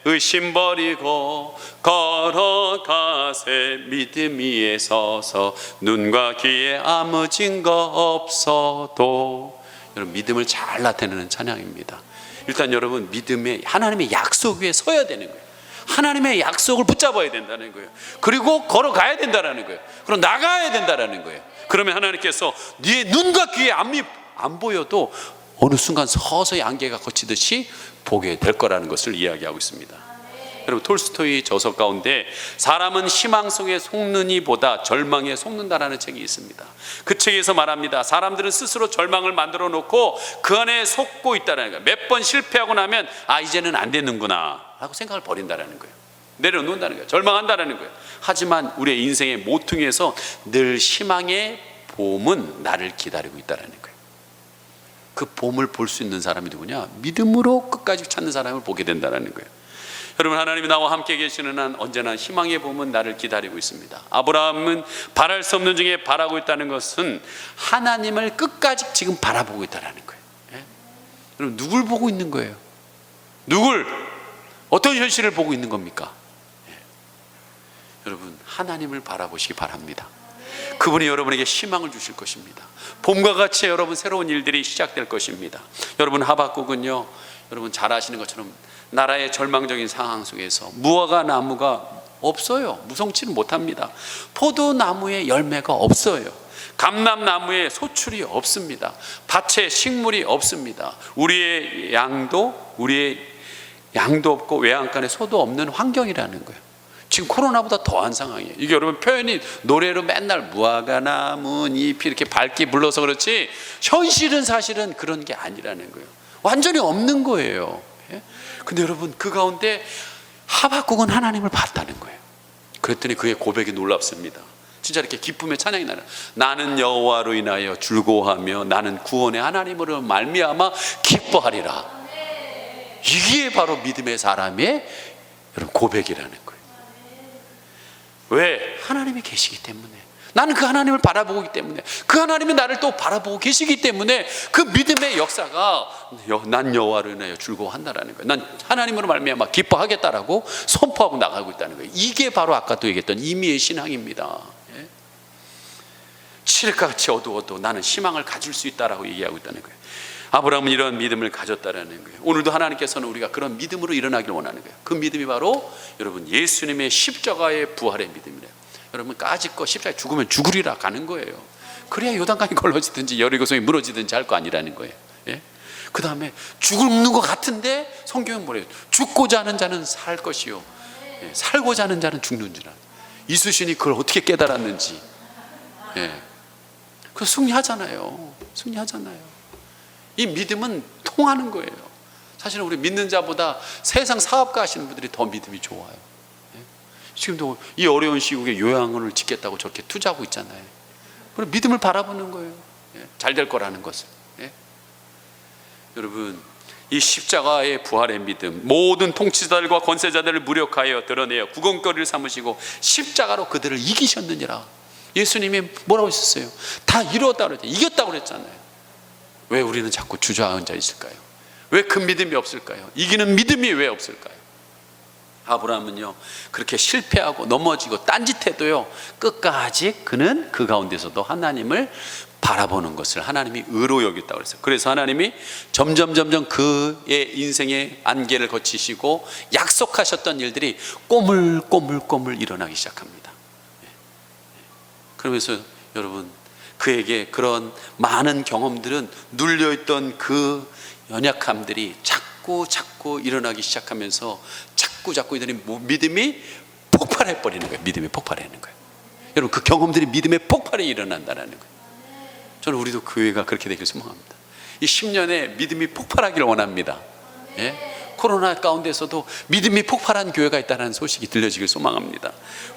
Speaker 1: 의심 버리고 걸어가세 믿음 위에 서서 눈과 귀에 아무 증거 없어도. 여러분, 믿음을 잘 나타내는 찬양입니다. 일단 여러분, 믿음에 하나님의 약속 위에 서야 되는 거예요. 하나님의 약속을 붙잡아야 된다는 거예요. 그리고 걸어가야 된다는 거예요. 그럼 나가야 된다는 거예요. 그러면 하나님께서 네 눈과 귀에 안 보여도 어느 순간 서서히 안개가 걷히듯이 보게 될 거라는 것을 이야기하고 있습니다. 여러분, 톨스토이 저서 가운데 사람은 희망 속에 속느니보다 절망에 속는다라는 책이 있습니다. 그 책에서 말합니다. 사람들은 스스로 절망을 만들어 놓고 그 안에 속고 있다는 거예요. 몇 번 실패하고 나면 이제는 안 되는구나 라고 생각을 버린다는 거예요. 내려놓는다는 거예요. 절망한다는 거예요. 하지만 우리의 인생의 모퉁이에서 늘 희망의 봄은 나를 기다리고 있다는 거예요. 그 봄을 볼 수 있는 사람이 누구냐? 믿음으로 끝까지 찾는 사람을 보게 된다는 거예요. 여러분, 하나님이 나와 함께 계시는 한 언제나 희망의 봄은 나를 기다리고 있습니다. 아브라함은 바랄 수 없는 중에 바라고 있다는 것은 하나님을 끝까지 지금 바라보고 있다는 거예요. 여러분, 누굴 보고 있는 거예요? 누굴? 어떤 현실을 보고 있는 겁니까? 여러분, 하나님을 바라보시기 바랍니다. 그분이 여러분에게 희망을 주실 것입니다. 봄과 같이 여러분 새로운 일들이 시작될 것입니다. 여러분, 하박국은요, 여러분 잘 아시는 것처럼 나라의 절망적인 상황 속에서 무화과 나무가 없어요. 무성치는 못합니다. 포도나무에 열매가 없어요. 감람나무에 소출이 없습니다. 밭에 식물이 없습니다. 우리의 양도 없고 외양간에 소도 없는 환경이라는 거예요. 지금 코로나보다 더한 상황이에요. 이게 여러분 표현이 노래로 맨날 무화과 나뭇잎이 이렇게 밝게 불러서 그렇지 현실은 사실은 그런 게 아니라는 거예요. 완전히 없는 거예요. 근데 여러분, 그 가운데 하박국은 하나님을 봤다는 거예요. 그랬더니 그의 고백이 놀랍습니다. 진짜 이렇게 기쁨의 찬양이 나요. 나는 여호와로 인하여 즐거워하며 나는 구원의 하나님으로 말미암아 기뻐하리라. 이게 바로 믿음의 사람의 여러분 고백이라는 거예요. 왜? 하나님이 계시기 때문에. 나는 그 하나님을 바라보고 있기 때문에, 그 하나님이 나를 또 바라보고 계시기 때문에 그 믿음의 역사가 난 여호와로 인하여 즐거워한다라는 거예요. 난 하나님으로 말미암아 기뻐하겠다라고 선포하고 나가고 있다는 거예요. 이게 바로 아까도 얘기했던 임의의 신앙입니다. 칠흑같이 어두워도 나는 희망을 가질 수 있다라고 얘기하고 있다는 거예요. 아브라함은 이런 믿음을 가졌다라는 거예요. 오늘도 하나님께서는 우리가 그런 믿음으로 일어나길 원하는 거예요. 그 믿음이 바로 여러분 예수님의 십자가의 부활의 믿음이래요. 여러분, 까짓거 십자가에 죽으면 죽으리라 가는 거예요. 그래야 요단강이 걸러지든지 여리고성이 무너지든지 할 거 아니라는 거예요. 그 다음에 죽는 것 같은데 성경은 뭐래요? 죽고자 하는 자는 살 것이요, 살고자 하는 자는 죽는 줄 알아. 이수신이 그걸 어떻게 깨달았는지. 그 승리하잖아요. 이 믿음은 통하는 거예요. 사실은 우리 믿는 자보다 세상 사업가 하시는 분들이 더 믿음이 좋아요. 지금도 이 어려운 시국에 요양원을 짓겠다고 저렇게 투자하고 있잖아요. 그럼 믿음을 바라보는 거예요. 잘 될 거라는 것을. 여러분, 이 십자가의 부활의 믿음, 모든 통치자들과 권세자들을 무력하여 드러내어 구경거리를 삼으시고 십자가로 그들을 이기셨느니라. 예수님이 뭐라고 했었어요? 다 이뤘다고 그랬잖아요. 이겼다고 그랬잖아요. 왜 우리는 자꾸 주저앉아 있을까요? 왜 그 믿음이 없을까요? 이기는 믿음이 왜 없을까요? 아브라함은요, 그렇게 실패하고 넘어지고 딴짓해도요, 끝까지 그는 그 가운데서도 하나님을 바라보는 것을 하나님이 의로 여겼다고 그랬어요. 그래서 하나님이 점점 그의 인생의 안개를 거치시고 약속하셨던 일들이 꼬물꼬물 일어나기 시작합니다. 그러면서 여러분, 그에게 그런 많은 경험들은 눌려있던 그 연약함들이 자꾸 일어나기 시작하면서 자꾸 이들이 믿음이 폭발해 버리는 거예요. 믿음이 폭발하는 거예요. 여러분, 그 경험들이 믿음의 폭발이 일어난다는 거예요. 저는 우리도 교회가 그렇게 되길 소망합니다. 이 10년에 믿음이 폭발하기를 원합니다. 코로나 가운데서도 믿음이 폭발한 교회가 있다는 소식이 들려지길 소망합니다.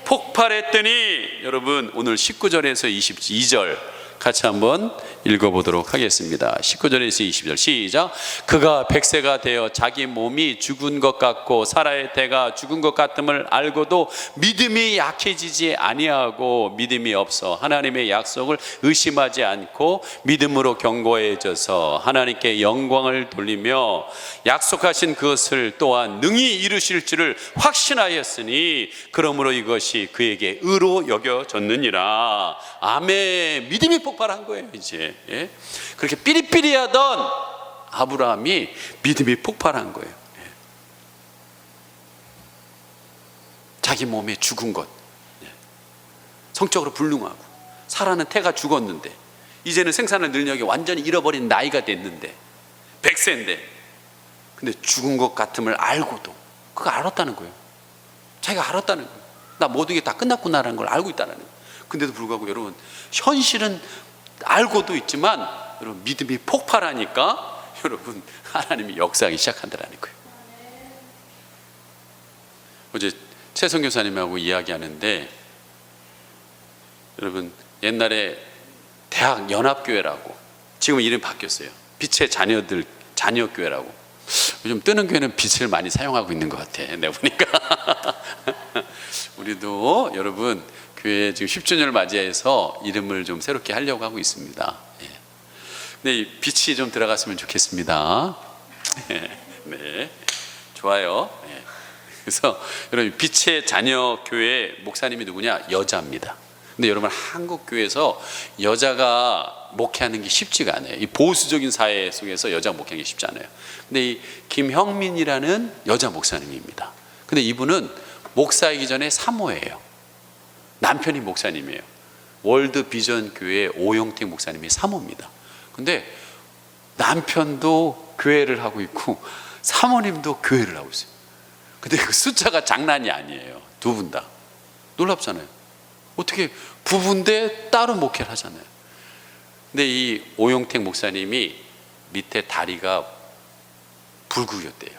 Speaker 1: 폭발했더니, 여러분, 오늘 19절에서 22절 같이 한번 읽어보도록 하겠습니다. 19절에서 20절 시작. 그가 100세가 되어 자기 몸이 죽은 것 같고 사라의 때가 죽은 것 같음을 알고도 믿음이 약해지지 아니하고 믿음이 없어 하나님의 약속을 의심하지 않고 믿음으로 견고해져서 하나님께 영광을 돌리며 약속하신 그것을 또한 능히 이루실 줄을 확신하였으니 그러므로 이것이 그에게 의로 여겨졌느니라. 아멘. 믿음이 폭발한 거예요. 이제 그렇게 삐리삐리하던 아브라함이 믿음이 폭발한 거예요. 자기 몸에 죽은 것, 성적으로 불능하고 사라는 태가 죽었는데 이제는 생산할 능력이 완전히 잃어버린 나이가 됐는데 100세인데 근데 죽은 것 같음을 알고도 그거 알았다는 거예요. 자기가 알았다는 거예요. 나 모든 게 다 끝났구나라는 걸 알고 있다는 거예요. 근데도 불구하고 여러분, 현실은 알고도 있지만 여러분, 믿음이 폭발하니까 여러분, 하나님이 역사하기 시작한다는 거예요. 어제 최성 교사님하고 이야기하는데, 여러분, 옛날에 대학 연합교회라고, 지금 이름이 바뀌었어요. 빛의 자녀들, 자녀교회라고. 요즘 뜨는 교회는 빛을 많이 사용하고 있는 것 같아, 내가 보니까. 우리도 여러분, 교회 지금 10주년을 맞이해서 이름을 좀 새롭게 하려고 하고 있습니다. 근데 이 빛이 좀 들어갔으면 좋겠습니다. 네, 좋아요. 그래서 여러분, 빛의 자녀 교회 목사님이 누구냐? 여자입니다. 근데 여러분, 한국 교회에서 여자가 목회하는 게 쉽지가 않아요. 이 보수적인 사회 속에서 여자 목회하는 게 쉽지 않아요. 근데 이 김형민이라는 여자 목사님입니다. 근데 이분은 목사이기 전에 사모예요. 남편이 목사님이에요. 월드 비전 교회 오용택 목사님이 사모입니다. 근데 남편도 교회를 하고 있고 사모님도 교회를 하고 있어요. 근데 그 숫자가 장난이 아니에요. 두 분 다. 놀랍잖아요. 어떻게 부부인데 따로 목회를 하잖아요. 근데 이 오용택 목사님이 밑에 다리가 불구였대요.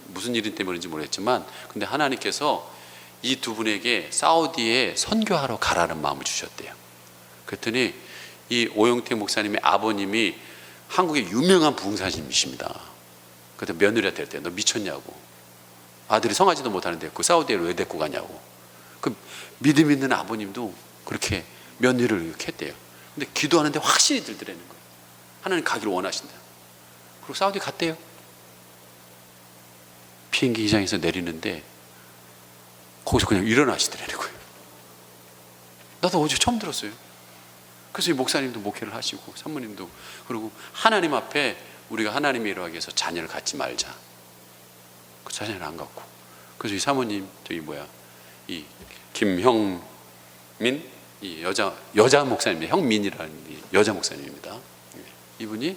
Speaker 1: 무슨 일 때문인지 모르겠지만, 근데 하나님께서 이 두 분에게 사우디에 선교하러 가라는 마음을 주셨대요. 그랬더니 이 오용택 목사님의 아버님이 한국의 유명한 부흥사님이십니다. 그때 며느리한테 했대요. 너 미쳤냐고. 아들이 성하지도 못하는데 그 사우디를 왜 데리고 가냐고. 그 믿음 있는 아버님도 그렇게 며느리를 이렇게 했대요. 근데 기도하는데 확신이 들더라는 거예요. 하나님 가기를 원하신다. 그리고 사우디 갔대요. 비행기 기장에서 내리는데 거기서 그냥 일어나시더라는 거예요. 나도 어제 처음 들었어요. 그래서 이 목사님도 목회를 하시고 사모님도, 그리고 하나님 앞에 우리가 하나님의 일을 하기 위해서 자녀를 갖지 말자. 그 자녀를 안 갖고. 그래서 이 사모님, 이 김형민, 이 여자 목사님, 형민이라는 이 여자 목사님입니다. 이분이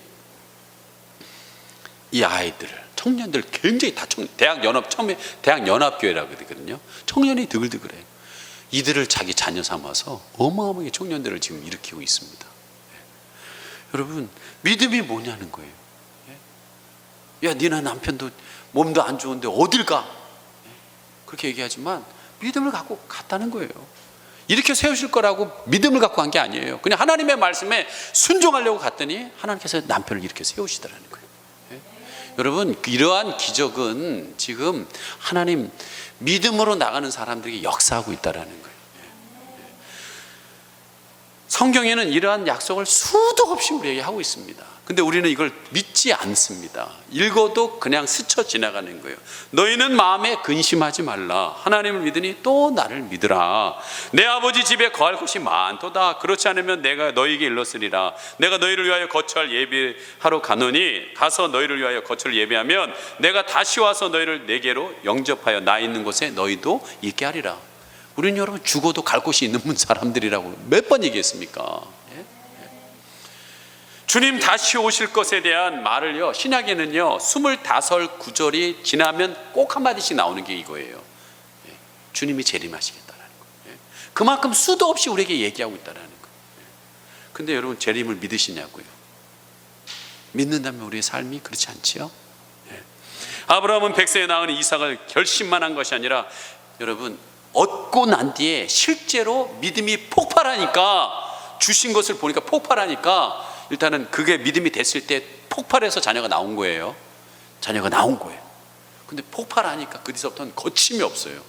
Speaker 1: 이 아이들을, 청년들 굉장히 다 처음에 대학연합교회라고 그러거든요. 청년이 드글드글해요. 이들을 자기 자녀 삼아서 어마어마하게 청년들을 지금 일으키고 있습니다. 여러분, 믿음이 뭐냐는 거예요. 야, 니네 남편도 몸도 안 좋은데 어딜 가? 그렇게 얘기하지만 믿음을 갖고 갔다는 거예요. 이렇게 세우실 거라고 믿음을 갖고 간 게 아니에요. 그냥 하나님의 말씀에 순종하려고 갔더니 하나님께서 남편을 이렇게 세우시더라는 거예요. 여러분, 이러한 기적은 지금 하나님 믿음으로 나가는 사람들에게 역사하고 있다는 거예요. 성경에는 이러한 약속을 수도 없이 우리에게 하고 있습니다. 근데 우리는 이걸 믿지 않습니다. 읽어도 그냥 스쳐 지나가는 거예요. 너희는 마음에 근심하지 말라. 하나님을 믿으니 또 나를 믿으라. 내 아버지 집에 거할 곳이 많도다. 그렇지 않으면 내가 너희에게 일렀으리라. 내가 너희를 위하여 거처를 예비하러 가노니 가서 너희를 위하여 거처를 예비하면 내가 다시 와서 너희를 내게로 영접하여 나 있는 곳에 너희도 있게 하리라. 우리는 여러분 죽어도 갈 곳이 있는 사람들이라고 몇 번 얘기했습니까? 주님 다시 오실 것에 대한 말을요, 신약에는요 25구절이 지나면 꼭 한마디씩 나오는 게 이거예요. 주님이 재림하시겠다라는 거예요. 그만큼 수도 없이 우리에게 얘기하고 있다는 거예요. 근데 여러분, 재림을 믿으시냐고요? 믿는다면 우리의 삶이 그렇지 않지요? 아브라함은 100세에 낳은 이삭을 결심만 한 것이 아니라, 여러분, 얻고 난 뒤에 실제로 믿음이 폭발하니까, 주신 것을 보니까 폭발하니까, 일단은 그게 믿음이 됐을 때 폭발해서 자녀가 나온 거예요. 자녀가 나온 거예요. 근데 폭발하니까 그 뒤서부터는 거침이 없어요.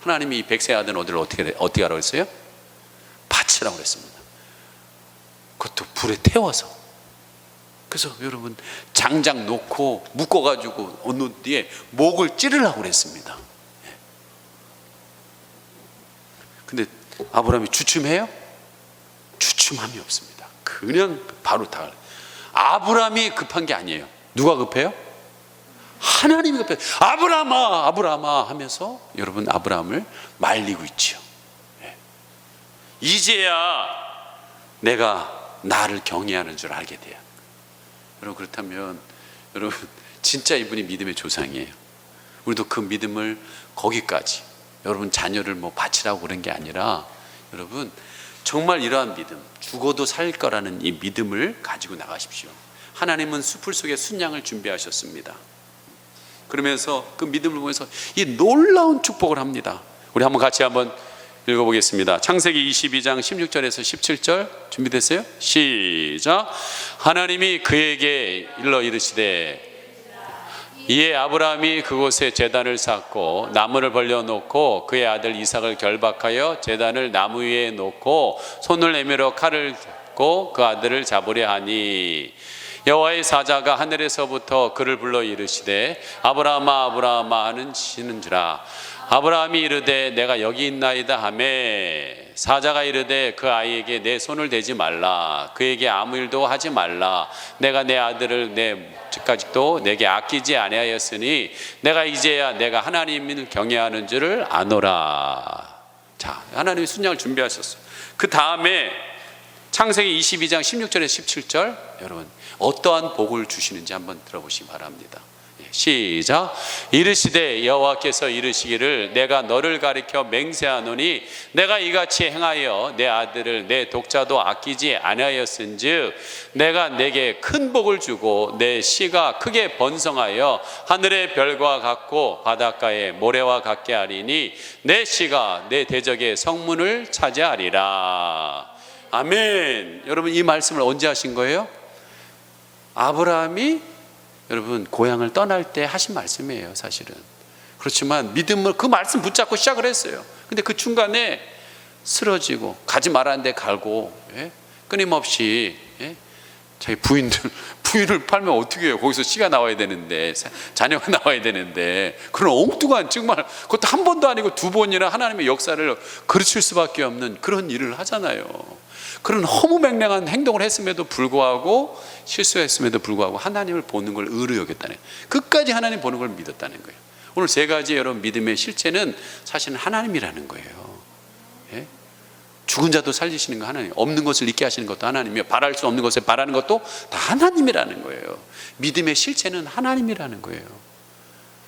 Speaker 1: 하나님이 이 100세 아들 어디를 어떻게 하라고 했어요? 바치라고 그랬습니다. 그것도 불에 태워서. 그래서 여러분, 장작 놓고 묶어가지고 어느 뒤에 목을 찌르려고 그랬습니다. 근데 아브라함이 주춤해요? 주춤함이 없습니다. 그냥 바로 다. 아브라함이 급한 게 아니에요. 누가 급해요? 하나님이 급해요. 아브라함아, 아브라함아 하면서 여러분, 아브라함을 말리고 있죠. 이제야 내가 나를 경외하는 줄 알게 돼요. 여러분, 그렇다면 여러분, 진짜 이분이 믿음의 조상이에요. 우리도 그 믿음을 거기까지, 여러분 자녀를 뭐 바치라고 그런 게 아니라, 여러분 정말 이러한 믿음, 죽어도 살 거라는 이 믿음을 가지고 나가십시오. 하나님은 숲을 속에 순양을 준비하셨습니다. 그러면서 그 믿음을 보면서 이 놀라운 축복을 합니다. 우리 한번 같이 한번 읽어보겠습니다. 창세기 22장 16절에서 17절 준비됐어요? 시작. 하나님이 그에게 일러 이르시되, 이에 아브라함이 그곳에 제단을 쌓고 나무를 벌려놓고 그의 아들 이삭을 결박하여 제단을 나무 위에 놓고 손을 내밀어 칼을 잡고 그 아들을 잡으려 하니, 여호와의 사자가 하늘에서부터 그를 불러 이르시되 아브라함아 아브라함아 하시는지라. 아브라함이 이르되 내가 여기 있나이다 하매, 사자가 이르되 그 아이에게 내 손을 대지 말라. 그에게 아무 일도 하지 말라. 내가 내 아들을 내까지도 내게 아끼지 아니하였으니 내가 이제야 내가 하나님을 경외하는 줄을 아노라. 자, 하나님이 순양을 준비하셨어요. 그 다음에 창세기 22장 16절에서 17절, 여러분 어떠한 복을 주시는지 한번 들어보시기 바랍니다. 시작. 이르시되 여호와께서 이르시기를 내가 너를 가리켜 맹세하노니 내가 이같이 행하여 내 아들을 내 독자도 아끼지 아니하였은즉 내가 내게 큰 복을 주고 내 씨가 크게 번성하여 하늘의 별과 같고 바닷가의 모래와 같게 하리니 내 씨가 내 대적의 성문을 차지하리라. 아멘. 여러분, 이 말씀을 언제 하신 거예요? 아브라함이 여러분 고향을 떠날 때 하신 말씀이에요, 사실은. 그렇지만 믿음을, 그 말씀 붙잡고 시작을 했어요. 근데 그 중간에 쓰러지고 가지 말았는데 가고, 끊임없이 자기 부인을 팔면 어떻게 해요? 거기서 씨가 나와야 되는데, 자녀가 나와야 되는데, 그런 엉뚱한, 정말 그것도 한 번도 아니고 두 번이나 하나님의 역사를 그르칠 수밖에 없는 그런 일을 하잖아요. 그런 허무맹랑한 행동을 했음에도 불구하고, 실수했음에도 불구하고 하나님을 보는 걸 의로 여겼다는, 끝까지 하나님 보는 걸 믿었다는 거예요. 오늘 세 가지 여러분 믿음의 실체는 사실은 하나님이라는 거예요. 죽은 자도 살리시는 거 하나님, 없는 것을 있게 하시는 것도 하나님이요, 바랄 수 없는 것을 바라는 것도 다 하나님이라는 거예요. 믿음의 실체는 하나님이라는 거예요.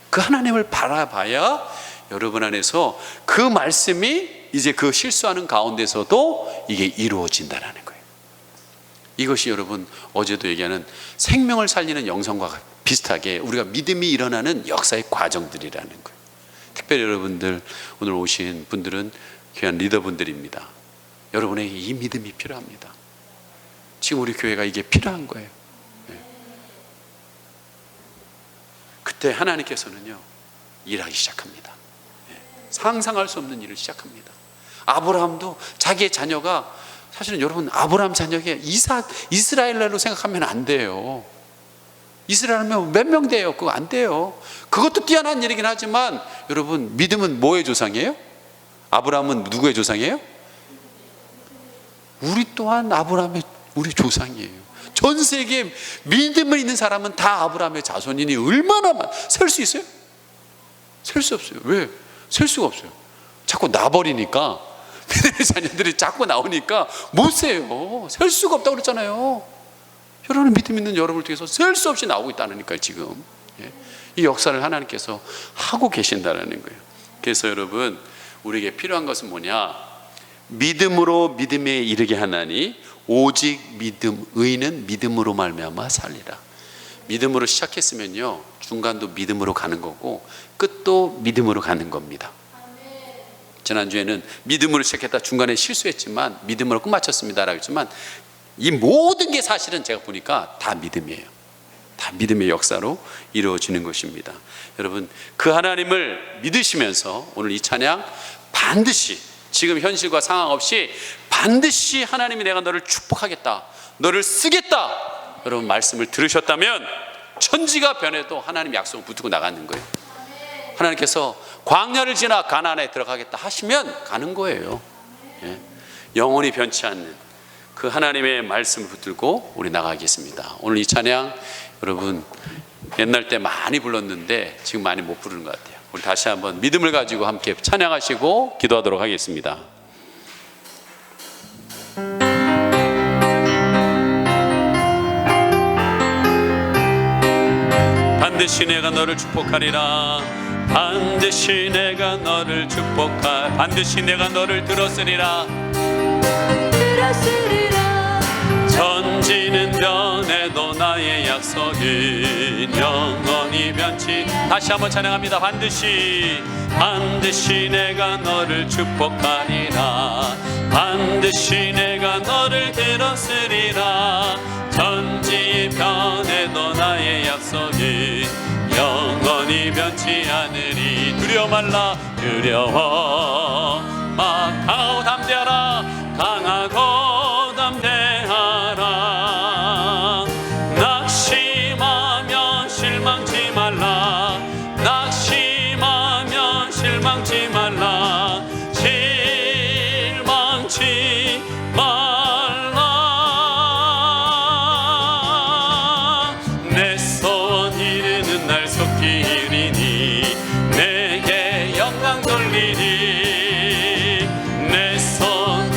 Speaker 1: 그 하나님을 바라봐야 여러분 안에서 그 말씀이 이제 그 실수하는 가운데서도 이게 이루어진다는 거예요. 이것이 여러분 어제도 얘기하는 생명을 살리는 영성과 비슷하게 우리가 믿음이 일어나는 역사의 과정들이라는 거예요. 특별히 여러분들 오늘 오신 분들은 귀한 리더분들입니다. 여러분에게 이 믿음이 필요합니다. 지금 우리 교회가 이게 필요한 거예요. 그때 하나님께서는요 일하기 시작합니다. 상상할 수 없는 일을 시작합니다. 아브라함도 자기의 자녀가, 사실은 여러분 아브라함 자녀가 이스라엘로 생각하면 안 돼요. 이스라엘이면 몇 명 돼요? 그거 안 돼요. 그것도 뛰어난 일이긴 하지만 여러분 믿음은 뭐의 조상이에요? 아브라함은 누구의 조상이에요? 우리 또한 아브라함의 우리 조상이에요. 전 세계 믿음을 있는 사람은 다 아브라함의 자손이니 얼마나 셀 수 있어요? 셀 수 없어요. 왜? 셀 수가 없어요. 자꾸 나버리니까, 믿음의 자녀들이 자꾸 나오니까 못 세요. 셀 수가 없다고 그랬잖아요. 여러분 믿음 있는 여러분을 통해서 셀 수 없이 나오고 있다니까요 지금. 이 역사를 하나님께서 하고 계신다는 거예요. 그래서 여러분 우리에게 필요한 것은 뭐냐? 믿음으로 믿음에 이르게 하나니 오직 믿음, 의는 믿음으로 말미암아 살리라. 믿음으로 시작했으면요 중간도 믿음으로 가는 거고 끝도 믿음으로 가는 겁니다. 지난주에는 믿음으로 시작했다 중간에 실수했지만 믿음으로 끝마쳤습니다라고 했지만 이 모든 게 사실은 제가 보니까 다 믿음이에요. 다 믿음의 역사로 이루어지는 것입니다. 여러분 그 하나님을 믿으시면서 오늘 이 찬양 반드시 지금 현실과 상황 없이 반드시 하나님이 내가 너를 축복하겠다, 너를 쓰겠다, 여러분 말씀을 들으셨다면 천지가 변해도 하나님 약속을 붙들고 나가는 거예요. 하나님께서 광야를 지나 가나안에 들어가겠다 하시면 가는 거예요. 영원히 변치 않는 그 하나님의 말씀을 붙들고 우리 나가겠습니다. 오늘 이 찬양 여러분 옛날 때 많이 불렀는데 지금 많이 못 부르는 것 같아요. 우리 다시 한번 믿음을 가지고 함께 찬양하시고 기도하도록 하겠습니다. 반드시 내가 너를 축복하리라. 반드시 내가 너를 축복할, 반드시 내가 너를 들었으리라. 천지는 변해도 나의 약속은 영원히 변치. 다시 한번 찬양합니다. 반드시 내가 너를 축복하리라. 반드시 내가 너를 들었으리라. 천지 변해도 나의 약속은 영원히 변치 않으리. 두려워 말라, 두려워 마. 강하고 담대하라, 강하고 담대하라. 낙심하면 실망치 말라, 낙심하면 실망치 말라, 실망치 말라. 내 손 이르는 날 속히 이르니 내게 영광 돌리니. 내 손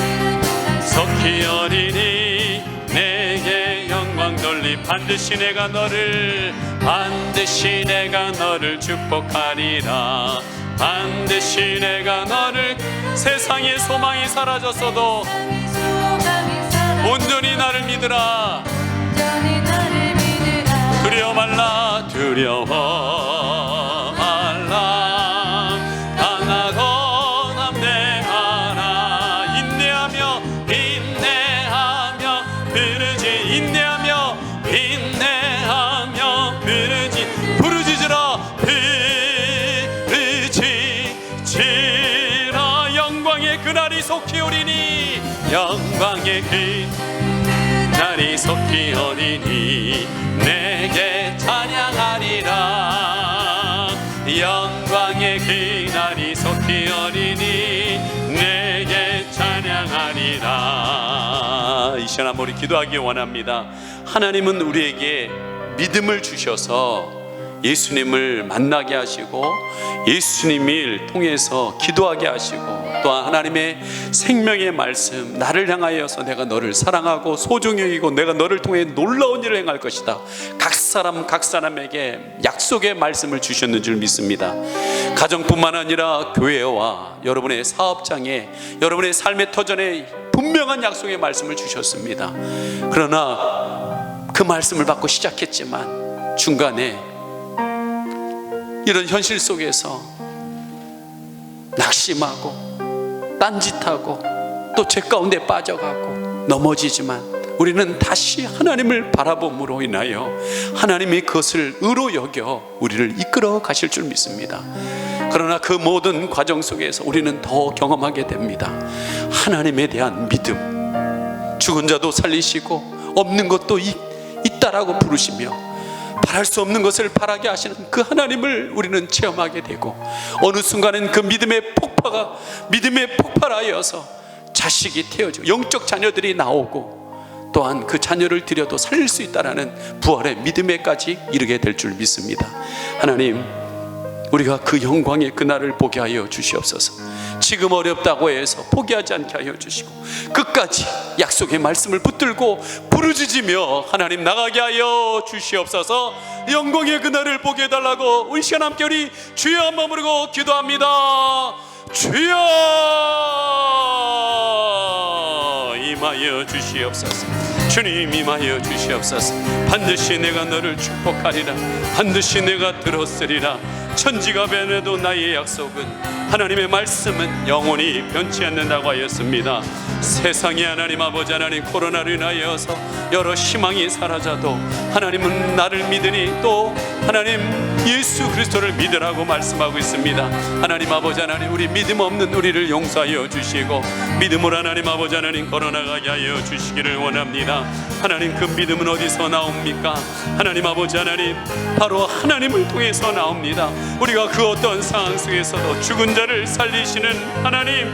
Speaker 1: 속히 어리니 내게 영광 돌리. 반드시 내가 너를, 반드시 내가 너를 축복하리라. 반드시 내가 너를. 세상의 소망이 사라졌어도 온전히 나를 믿으라. 두려워 말라, 두려워 말라. 강하고 담대하라. 인내하며 인내하며 부르지. 인내하며 인내하며 부르지. 부르짖으라, 부르짖으라. 영광의 그날이 속히 오리니, 영광의 그날이 속히 오리니 내게 찬양하리라. 영광의 그날이 속히 오리니 내게 찬양하리라. 이 시간 한번 우리 기도하기 원합니다. 하나님은 우리에게 믿음을 주셔서 예수님을 만나게 하시고 예수님을 통해서 기도하게 하시고 또한 하나님의 생명의 말씀, 나를 향하여서 내가 너를 사랑하고 소중히 여기고 내가 너를 통해 놀라운 일을 행할 것이다, 각 사람에게 약속의 말씀을 주셨는 줄 믿습니다. 가정뿐만 아니라 교회와 여러분의 사업장에, 여러분의 삶의 터전에 분명한 약속의 말씀을 주셨습니다. 그러나 그 말씀을 받고 시작했지만 중간에 이런 현실 속에서 낙심하고 딴짓하고 또 죄 가운데 빠져가고 넘어지지만 우리는 다시 하나님을 바라봄으로 인하여 하나님이 그것을 의로 여겨 우리를 이끌어 가실 줄 믿습니다. 그러나 그 모든 과정 속에서 우리는 더 경험하게 됩니다. 하나님에 대한 믿음, 죽은 자도 살리시고 없는 것도 있다라고 부르시며 바랄 수 없는 것을 바라게 하시는 그 하나님을 우리는 체험하게 되고, 어느 순간은 그 믿음의 폭발하여서 자식이 태어지고 영적 자녀들이 나오고 또한 그 자녀를 들여도 살릴 수 있다라는 부활의 믿음에까지 이르게 될 줄 믿습니다. 하나님, 우리가 그 영광의 그날을 보게 하여 주시옵소서. 지금 어렵다고 해서 포기하지 않게 하여 주시고 끝까지 약속의 말씀을 붙들고 부르짖으며 하나님 나가게 하여 주시옵소서. 영광의 그날을 보게 해달라고 우리 시간 함께 우리 주여 한번 부르고 기도합니다. 주여 임하여 주시옵소서. 주님 임하여 주시옵소서. 반드시 내가 너를 축복하리라. 반드시 내가 들었으리라. 천지가 변해도 나의 약속은, 하나님의 말씀은 영원히 변치 않는다고 하였습니다. 세상에 하나님 아버지, 하나님 코로나로 인하여서 여러 희망이 사라져도 하나님은 나를 믿으니 또 하나님 예수 그리스도를 믿으라고 말씀하고 있습니다. 하나님 아버지 하나님, 우리 믿음 없는 우리를 용서하여 주시고 믿음으로 하나님 아버지 하나님 걸어나가게 하여 주시기를 원합니다. 하나님, 그 믿음은 어디서 나옵니까? 하나님 아버지 하나님, 바로 하나님을 통해서 나옵니다. 우리가 그 어떤 상황 속에서도 죽은 자를 살리시는 하나님,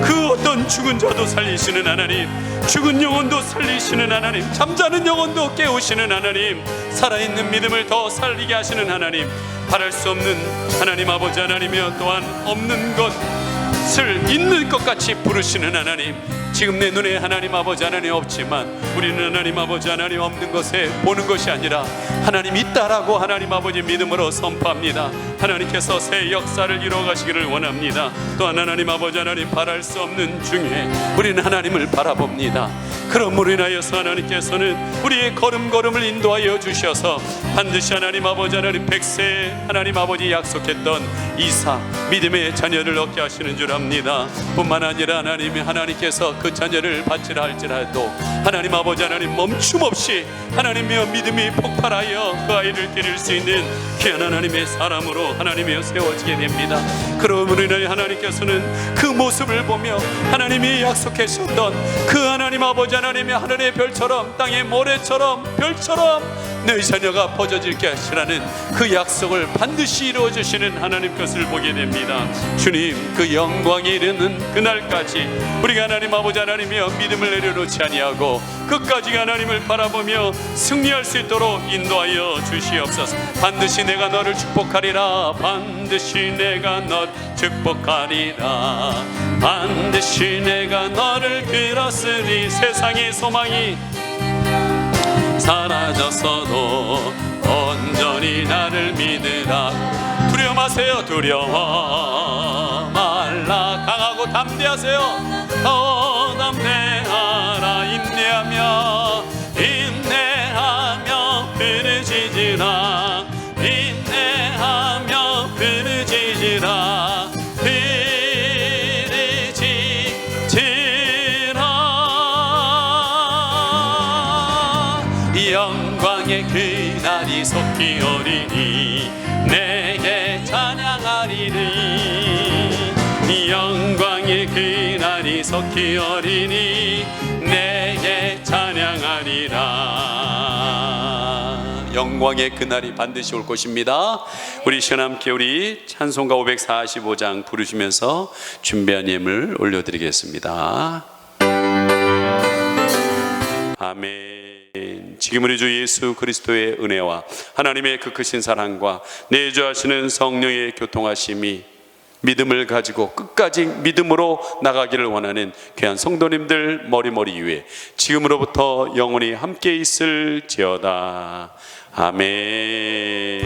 Speaker 1: 그 어떤 죽은 자도 살리시는 하나님, 죽은 영혼도 살리시는 하나님, 잠자는 영혼도 깨우시는 하나님, 살아있는 믿음을 더 살리게 하시는 하나님, 바랄 수 없는 하나님 아버지 하나님이여 또한 없는 것을 있는 것 같이 부르시는 하나님, 지금 내 눈에 하나님 아버지 하나님 없지만 우리는 하나님 아버지 하나님 없는 것에 보는 것이 아니라 하나님 있다라고 하나님 아버지 믿음으로 선포합니다. 하나님께서 새 역사를 이루어 가시기를 원합니다. 또한 하나님 아버지 하나님, 바랄 수 없는 중에 우리는 하나님을 바라봅니다. 그러므로 인하여서 하나님께서는 우리의 걸음걸음을 인도하여 주셔서 반드시 하나님 아버지 하나님 백세 하나님 아버지 약속했던 이삭 믿음의 자녀를 얻게 하시는 줄 압니다. 뿐만 아니라 하나님께서 그 자녀를 받지라 할지라도 하나님 아버지 하나님 멈춤 없이 하나님의 믿음이 폭발하여 그 아이를 기를 수 있는 귀한 하나님의 사람으로 하나님이 세워지게 됩니다. 그러므로 인하여 하나님께서는 그 모습을 보며 하나님이 약속하셨던 그 하나님 아버지 하나님의 하늘의 별처럼 땅의 모래처럼 별처럼 너희 자녀가 퍼져질게 하시라는 그 약속을 반드시 이루어 주시는 하나님 것을 보게 됩니다. 주님, 그 영광이 이르는 그날까지 우리가 하나님 아버지 하나님이여 믿음을 내려놓지 아니하고 끝까지 하나님을 바라보며 승리할 수 있도록 인도하여 주시옵소서. 반드시 내가 너를 축복하리라. 반드시 내가 너를 축복하리라. 반드시 내가 너를 들었으니 세상의 소망이 사라졌어도 온전히 나를 믿으라. 두려워 마세요. 두려워 말라. 강하고 담대하세요. 더 담대하라. 인내하며 부르짖으라. 인내하며 부르짖으라. 영광의 그날이 속히 오리니 내게 찬양하리니. 영광의 그날이 속히 오리니 내게 찬양하리라. 영광의 그날이 반드시 올 것입니다. 우리 시간 함께 우리 찬송가 545장 부르시면서 준비한 예물 올려드리겠습니다. 아멘. 되시기를 우리 주 예수 그리스도의 은혜와 하나님의 그 크신 사랑과 내주하시는 성령의 교통하심이 믿음을 가지고 끝까지 믿음으로 나가기를 원하는 귀한 성도님들 머리머리 위에 지금으로부터 영원히 함께 있을지어다. 아멘.